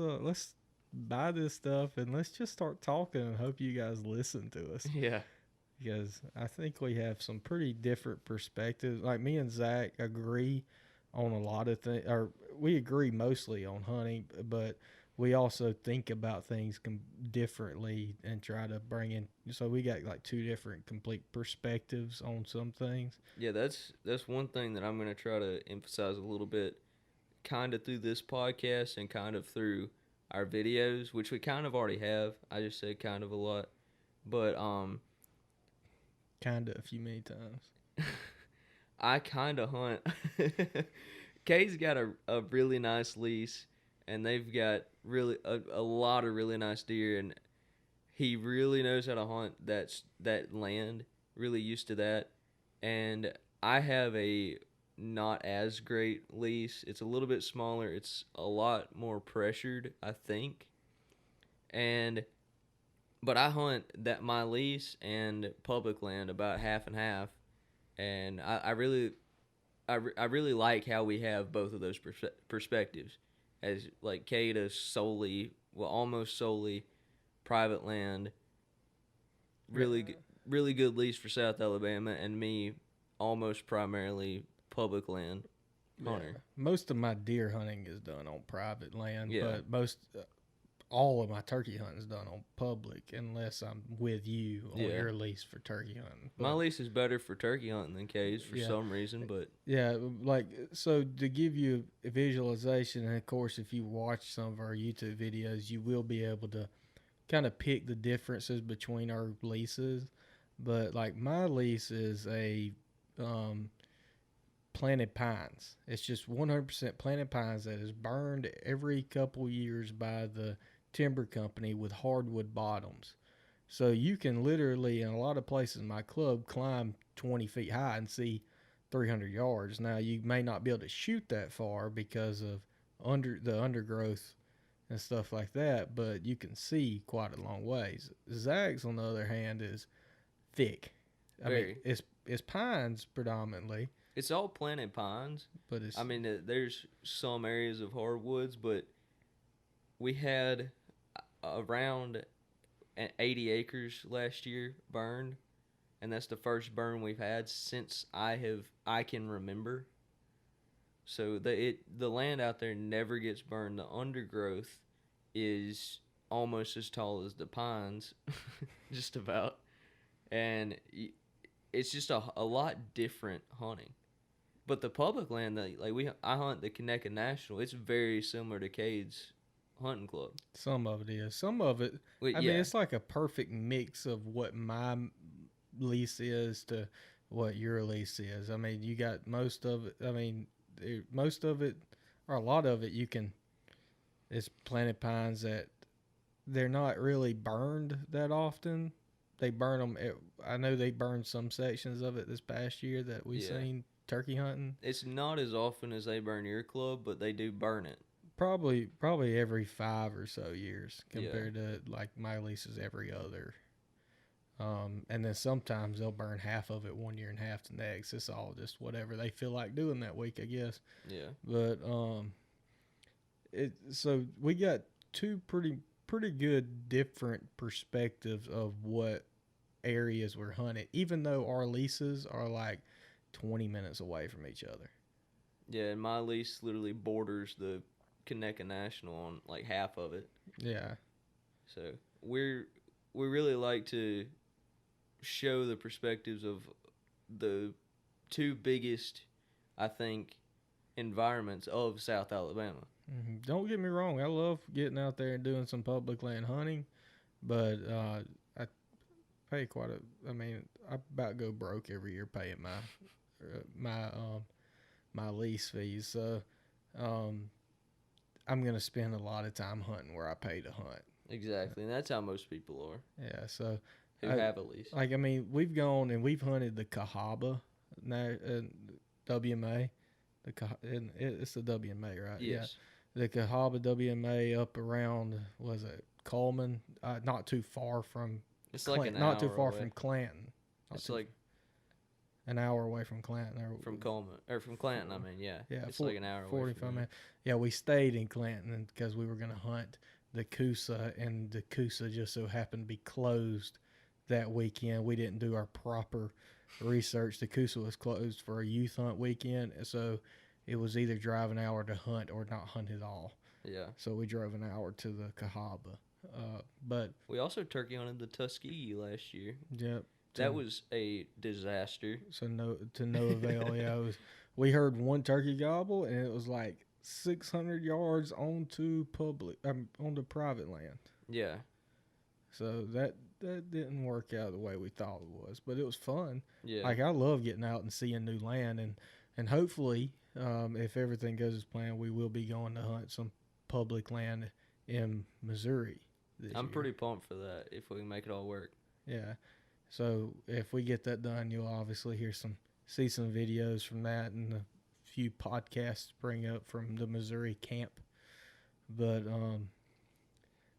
buy this stuff and let's just start talking and hope you guys listen to us.
Yeah.
Because I think we have some pretty different perspectives. Like me and Zach agree on a lot of things, or we agree mostly on hunting, but we also think about things differently and try to bring in. So we got like 2 different complete perspectives on some things.
Yeah, that's one thing that I'm going to try to emphasize a little bit, kind of through this podcast and kind of through our videos, which we kind of already have. I just said kind of a lot, but
kind of a few many times.
I kind of hunt. Kay's got a really nice lease, and they've got really a lot of really nice deer, and he really knows how to hunt that land, really used to that. And I have a not as great lease. It's a little bit smaller. It's a lot more pressured, I think. But I hunt my lease and public land about half and half, and I really like how we have both of those perspectives. As like CADE is almost solely private land, really good lease for South Alabama, and me almost primarily public land hunter.
Yeah. Most of my deer hunting is done on private land,
Yeah.
but all of my turkey hunting is done on public, unless I'm with you on your lease for turkey hunting.
My lease is better for turkey hunting than Kay's for some reason, but
yeah, like, so to give you a visualization, and of course if you watch some of our YouTube videos, you will be able to kind of pick the differences between our leases. But like my lease is a planted pines. It's just 100% planted pines that is burned every couple years by the timber company with hardwood bottoms. So you can literally, in a lot of places in my club, climb 20 feet high and see 300 yards. Now, you may not be able to shoot that far because of the undergrowth and stuff like that, but you can see quite a long ways. Zach's, on the other hand, is thick. I mean, it's pines predominantly.
It's all planted pines.
But it's,
I mean, there's some areas of hardwoods, but we had around 80 acres last year burned, and that's the first burn we've had since I can remember. So the land out there never gets burned. The undergrowth is almost as tall as the pines, just about, and it's just a lot different hunting. But the public land that I hunt the Conecuh National, it's very similar to CADE's hunting club.
Some of it is. Some of it. I mean, it's like a perfect mix of what my lease is to what your lease is. I mean, you got most of it. I mean, most of it, or a lot of it, it's planted pines that they're not really burned that often. They burn them. I know they burned some sections of it this past year that we've seen turkey hunting.
It's not as often as they burn your club, but they do burn it.
Probably every 5 or so years compared to like my leases every other. And then sometimes they'll burn half of it one year and half the next. It's all just whatever they feel like doing that week, I guess.
Yeah.
But so we got two pretty good different perspectives of what areas we're hunting, even though our leases are like 20 minutes away from each other.
Yeah, and my lease literally borders the Conecuh National on like half of it.
Yeah.
So we really like to show the perspectives of the two biggest, I think, environments of South Alabama.
Mm-hmm. Don't get me wrong, I love getting out there and doing some public land hunting, but I pay I about go broke every year paying my lease fees. So I'm gonna spend a lot of time hunting where I pay to hunt.
Exactly, and that's how most people are.
Yeah, so
who have a lease.
Like, I mean, we've gone and we've hunted the Cahaba WMA. It's the WMA, right?
Yes.
Yeah. The Cahaba WMA up around, was it Coleman? Not too far from.
It's like an hour
not too far
away.
from Clanton.
It's like
an hour away from Clanton.
From Coleman or from Clanton. I mean, yeah.
Yeah,
it's like an hour.
45 minutes. Yeah, we stayed in Clanton because we were gonna hunt the Coosa, and the Coosa just so happened to be closed that weekend. We didn't do our proper research. The Coosa was closed for a youth hunt weekend, so it was either drive an hour to hunt or not hunt at all.
Yeah.
So we drove an hour to the Cahaba. But
we also turkey hunted the Tuskegee last year.
Yep.
That was a disaster.
So no avail. Yeah, we heard one turkey gobble, and it was like 600 yards onto private land.
Yeah.
So that didn't work out the way we thought it was, but it was fun.
Yeah.
Like, I love getting out and seeing new land, and hopefully, if everything goes as planned, we will be going to hunt some public land in Missouri this
I'm
year.
pretty pumped for that if we can make it all work.
Yeah. So if we get that done, you'll obviously see some videos from that and a few podcasts spring up from the Missouri camp. But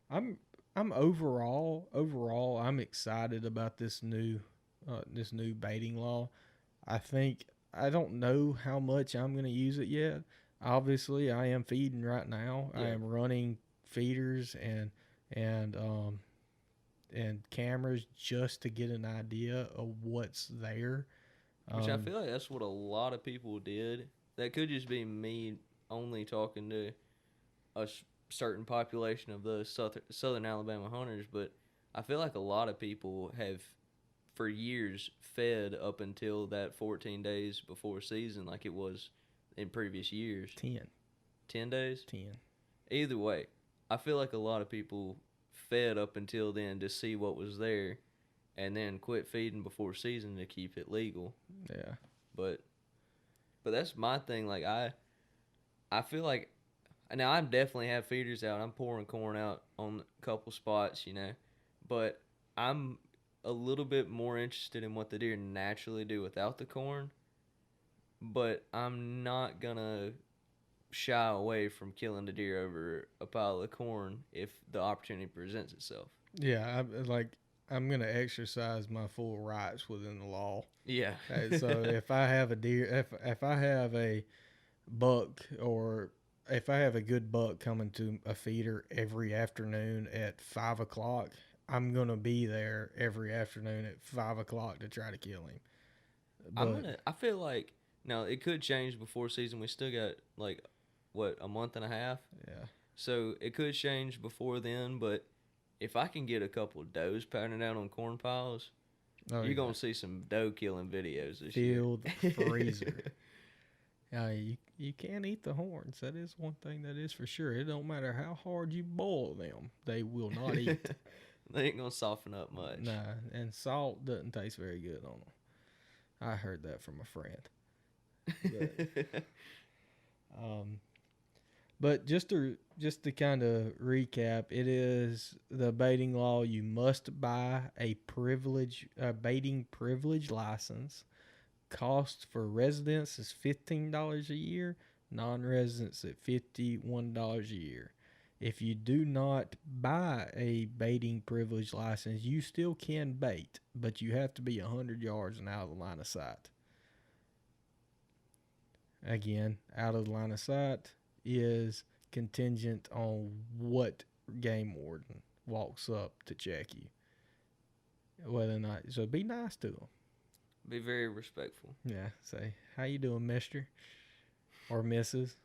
I'm overall I'm excited about this new baiting law. I don't know how much I'm going to use it yet. Obviously, I am feeding right now. Yeah. I am running feeders and cameras just to get an idea of what's there.
Which I feel like that's what a lot of people did. That could just be me only talking to a certain population of the southern Alabama hunters, but I feel like a lot of people have for years fed up until that 14 days before season like it was in previous years. 10 days?
10.
Either way, I feel like a lot of people fed up until then to see what was there and then quit feeding before season to keep it legal.
Yeah.
But that's my thing. Like, I feel like now I definitely have feeders out. I'm pouring corn out on a couple spots, but I'm a little bit more interested in what the deer naturally do without the corn. But I'm not gonna shy away from killing the deer over a pile of corn if the opportunity presents itself.
Yeah, I'm gonna exercise my full rights within the law.
Yeah.
So if I have a deer, if I have a buck, or if I have a good buck coming to a feeder every afternoon at 5 o'clock, I'm gonna be there every afternoon at 5 o'clock to try to kill him. But
I feel like now it could change before season. We still got like what, a month and a half.
yeah,
So it could change before then. But if I can get a couple of does patterned out on corn piles, you're gonna see some doe killing videos this
Field
year.
freezer. You can't eat the horns. That is one thing that is for sure. It don't matter how hard you boil them, they will not eat.
They ain't gonna soften up much.
Nah, and salt doesn't taste very good on them. I heard that from a friend. But just to kind of recap, it is the baiting law. You must buy a baiting privilege license. Cost for residents is $15 a year. Non-residents at $51 a year. If you do not buy a baiting privilege license, you still can bait, but you have to be 100 yards and out of the line of sight. Again, out of the line of sight is contingent on what game warden walks up to check you. Whether or not, so be nice to them.
Be very respectful.
Yeah, say, how you doing, mister? Or missus?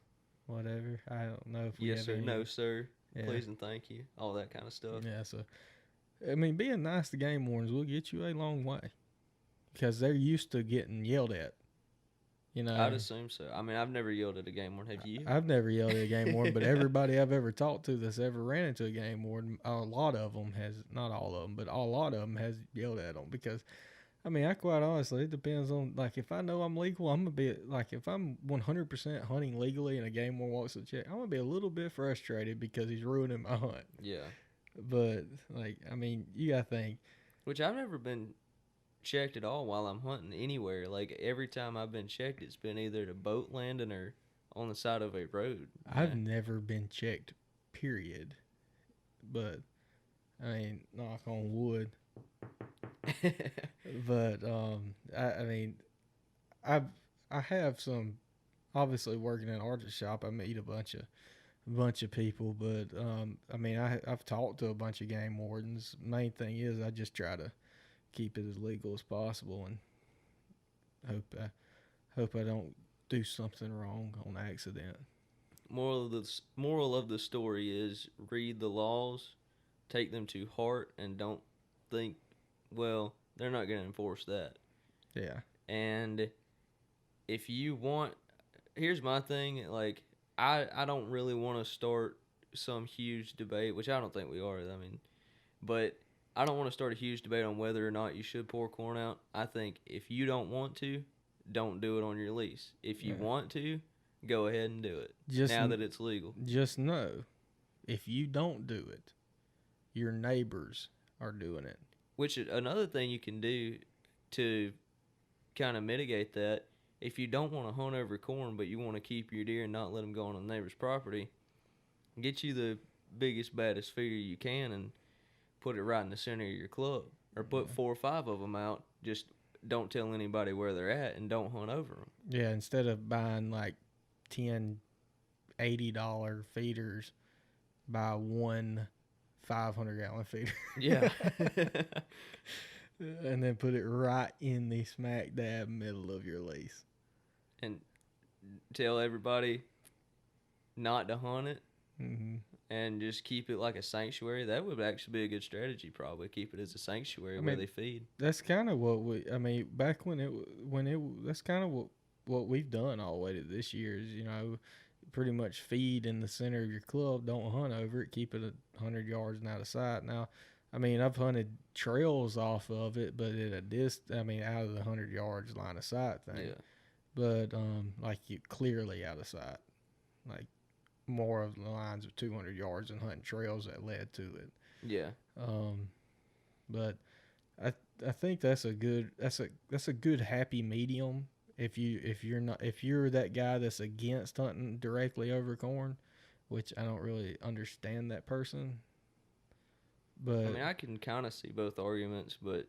Whatever. I don't know if we
Yes,
have
sir.
any.
No, sir.
Yeah.
Please and thank you. All that kind of stuff.
Yeah, so, I mean, being nice to game wardens will get you a long way. Because they're used to getting yelled at. You know,
I'd assume so. I mean, I've never yelled at a game warden. Have you?
I've never yelled at a game warden, but everybody I've ever talked to that's ever ran into a game warden, a lot of them has, not all of them, but a lot of them has yelled at them. Because, I mean, I quite honestly, it depends on, like, if I know I'm legal, I'm going to be, like, if I'm 100% hunting legally and a game warden walks to check, I'm going to be a little bit frustrated because he's ruining my hunt.
Yeah.
But, like, I mean, you got to think.
Which I've never been checked at all while I'm hunting anywhere. Like, every time I've been checked, it's been either at a boat landing or on the side of a road.
I've never been checked, period. But, I mean, knock on wood. But I mean, I have some, obviously working in an artist shop. I meet a bunch of people, but I mean, I've talked to a bunch of game wardens. Main thing is I just try to keep it as legal as possible and hope I don't do something wrong on accident.
Moral of the story is read the laws, take them to heart, and don't think, well, they're not going to enforce that.
Yeah.
And if you want, here's my thing, like, I don't really want to start some huge debate, which I don't think we are, I mean, but I don't want to start a huge debate on whether or not you should pour corn out. I think if you don't want to, don't do it on your lease. If you want to, go ahead and do it, now that it's legal.
Just know, if you don't do it, your neighbors are doing it.
Which, another thing you can do to kind of mitigate that, if you don't want to hunt over corn, but you want to keep your deer and not let them go on the neighbor's property, get you the biggest, baddest feeder you can and put it right in the center of your club. Or put 4 or 5 of them out. Just don't tell anybody where they're at and don't hunt over them.
Yeah, instead of buying like 10 $80 feeders, buy one 500-gallon feeder.
Yeah.
And then put it right in the smack dab middle of your lease.
And tell everybody not to hunt it.
Mm-hmm.
And just keep it like a sanctuary. That would actually be a good strategy, probably. Keep it as a sanctuary where they feed.
That's kind of what back that's kind of what we've done all the way to this year is, pretty much feed in the center of your club. Don't hunt over it. Keep it 100 yards and out of sight. Now, I mean, I've hunted trails off of it, but at a out of the 100 yards line of sight thing.
Yeah.
But, like, you clearly out of sight. Like, more of the lines of 200 yards and hunting trails that led to it.
Yeah.
But I think that's a good happy medium. If you're that guy that's against hunting directly over corn, which I don't really understand that person. But
I mean, I can kind of see both arguments, but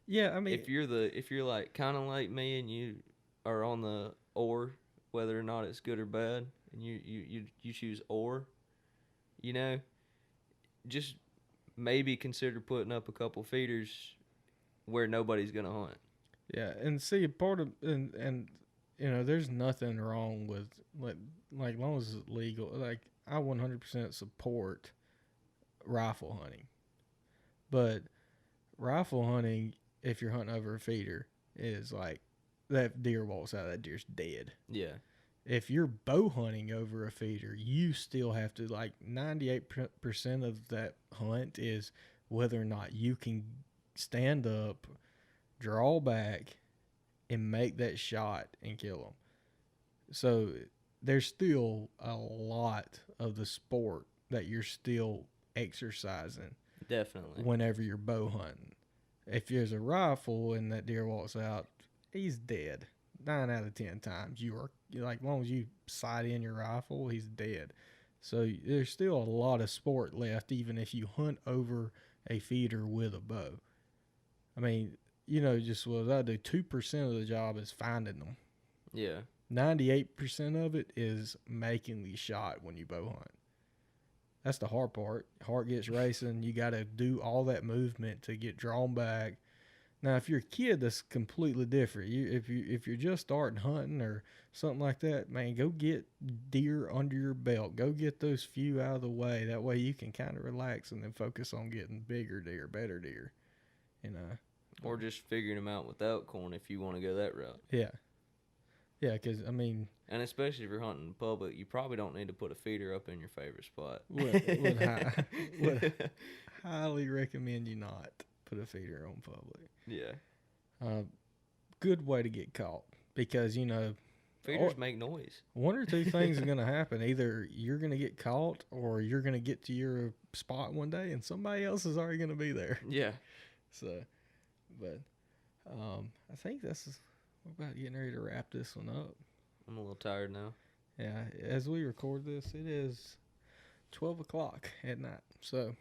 yeah, I mean,
if you're like kind of like me and you are on the or, whether or not it's good or bad, and you choose or, just maybe consider putting up a couple feeders where nobody's gonna hunt.
Yeah, and see, part of and you know, there's nothing wrong with like long as it's legal. Like I 100% support rifle hunting, but rifle hunting, if you're hunting over a feeder, is like that deer walks out, that deer's dead.
Yeah.
If you're bow hunting over a feeder, you still have to, like 98% of that hunt is whether or not you can stand up, draw back, and make that shot and kill them. So there's still a lot of the sport that you're still exercising.
Definitely.
Whenever you're bow hunting. If there's a rifle and that deer walks out, he's dead. 9 out of 10 times. Like, as long as you sight in your rifle, he's dead. So there's still a lot of sport left, even if you hunt over a feeder with a bow. I mean, you know, just what I do, 2% of the job is finding them.
Yeah.
98% of it is making the shot when you bow hunt. That's the hard part. Heart gets racing. You got to do all that movement to get drawn back. Now, if you're a kid, that's completely different. If you're just starting hunting or something like that, man, go get deer under your belt. Go get those few out of the way. That way you can kind of relax and then focus on getting bigger deer, better deer. You know.
Or just figuring them out without corn if you want to go that route.
Yeah. Yeah, because, I mean...
And especially if you're hunting in public, you probably don't need to put a feeder up in your favorite spot.
Would highly recommend you not put a feeder on public.
Yeah.
Good way to get caught because, you know...
Feeders make noise.
One or two things are going to happen. Either you're going to get caught or you're going to get to your spot one day and somebody else is already going to be there.
Yeah.
So, but I think we're about getting ready to wrap this one up.
I'm a little tired now.
Yeah, as we record this, it is 12 o'clock at night. So,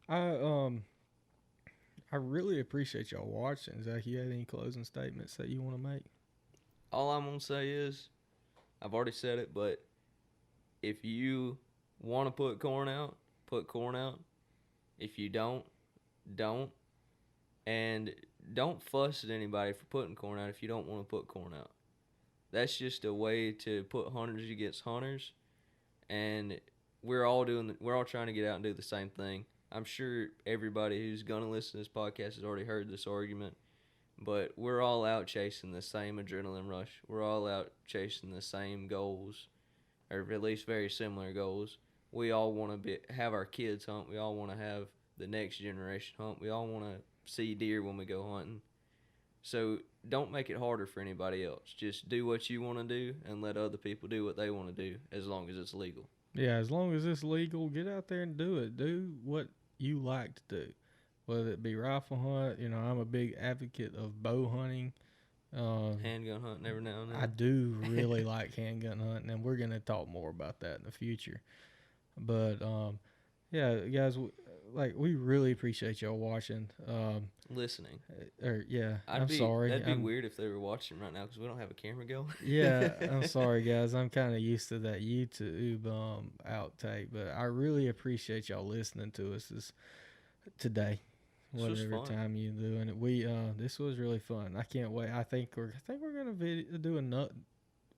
I really appreciate y'all watching. Zach, you had any closing statements that you want to make?
All I'm going to say is, I've already said it, but if you want to put corn out, put corn out. If you don't. And don't fuss at anybody for putting corn out if you don't want to put corn out. That's just a way to put hunters against hunters. And we're all trying to get out and do the same thing. I'm sure everybody who's going to listen to this podcast has already heard this argument. But we're all out chasing the same adrenaline rush. We're all out chasing the same goals, or at least very similar goals. We all want to have our kids hunt. We all want to have the next generation hunt. We all want to see deer when we go hunting. So don't make it harder for anybody else. Just do what you want to do and let other people do what they want to do as long as it's legal.
Yeah, as long as it's legal, get out there and do it. Do what you like to do. Whether it be rifle hunt, you know, I'm a big advocate of bow hunting.
Handgun hunting every now and then.
I do really like handgun hunting, and we're going to talk more about that in the future. But, yeah, guys, we really appreciate y'all watching.
Listening.
I'm sorry.
That'd be weird if they were watching right now because we don't have a camera going.
Yeah, I'm sorry, guys. I'm kind of used to that YouTube outtake, but I really appreciate y'all listening to us today. Whatever time you're doing it, this was really fun. I can't wait. I think we're gonna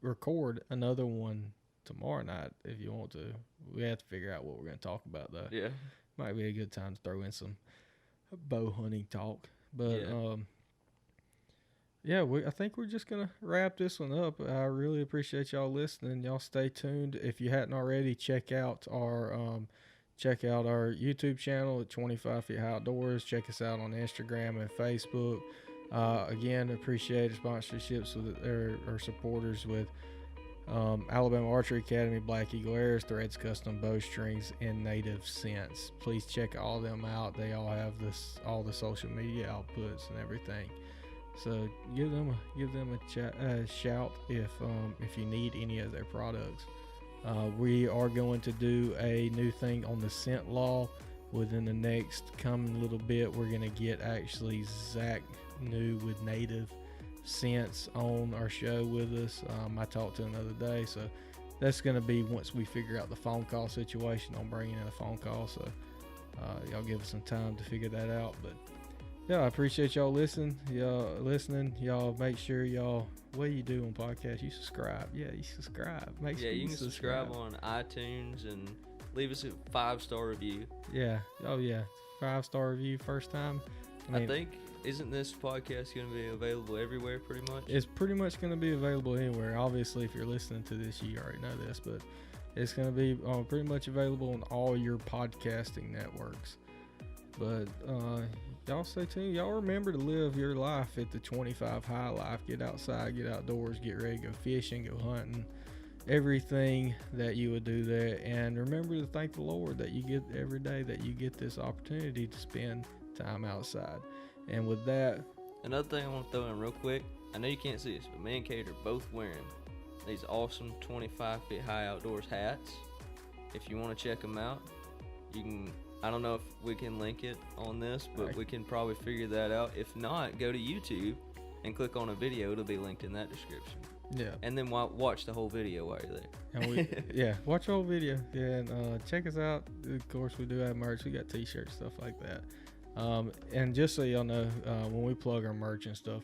record another one tomorrow night if you want to. We have to figure out what we're gonna talk about though.
Yeah,
might be a good time to throw in some bow hunting talk. But I think we're just gonna wrap this one up. I really appreciate y'all listening. Y'all stay tuned. If you hadn't already, check out our YouTube channel at 25 Feet High Outdoors. Check us out on Instagram and Facebook. Again, appreciate sponsorships with our supporters with Alabama Archery Academy, Black Eagle Airs, Threads Custom Bowstrings, and Native Scents. Please check all them out. They all have all the social media outputs and everything. So give them a shout if you need any of their products. We are going to do a new thing on the scent law within the next coming little bit. We're going to get actually Zach New with Native Scents on our show with us. I talked to him the other day, so that's going to be once we figure out the phone call situation. I'm bringing in a phone call, so Y'all give us some time to figure that out. But yeah, I appreciate y'all listening. Y'all make sure y'all, what do you do on podcasts? You subscribe. Yeah, you subscribe. Make sure
you can subscribe on iTunes and leave us a 5-star review.
Yeah. Oh yeah. 5-star review first time.
I think, isn't this podcast going to be available everywhere pretty much?
It's pretty much going to be available anywhere. Obviously, if you're listening to this, you already know this, but it's going to be pretty much available on all your podcasting networks. But y'all stay tuned. Y'all remember to live your life at the 25 high life. Get outside, get outdoors, get ready, go fishing, go hunting, everything that you would do there. And remember to thank the Lord that you get every day, that you get this opportunity to spend time outside. And with that,
another thing I want to throw in real quick, I know you can't see this, but me and Kate are both wearing these awesome 25 feet high outdoors hats. If you want to check them out, you can. I don't know if we can link it on this, but we can probably figure that out. If not, go to YouTube and click on a video. It'll be linked in that description.
Yeah.
And then watch the whole video while you're
And
there.
watch the whole video. Yeah, and check us out. Of course, we do have merch. We got t-shirts, stuff like that. And just so y'all know, when we plug our merch and stuff,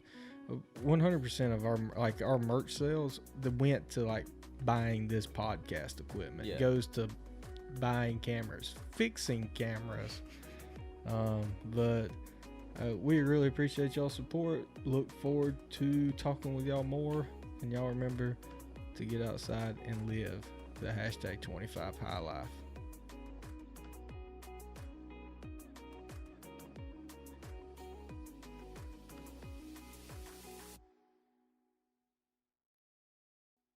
100% of our merch sales that went to like buying this podcast equipment.
Yeah.
Goes to buying cameras, fixing cameras. But we really appreciate y'all's support. Look forward to talking with y'all more. And y'all remember to get outside and live the hashtag 25 high life.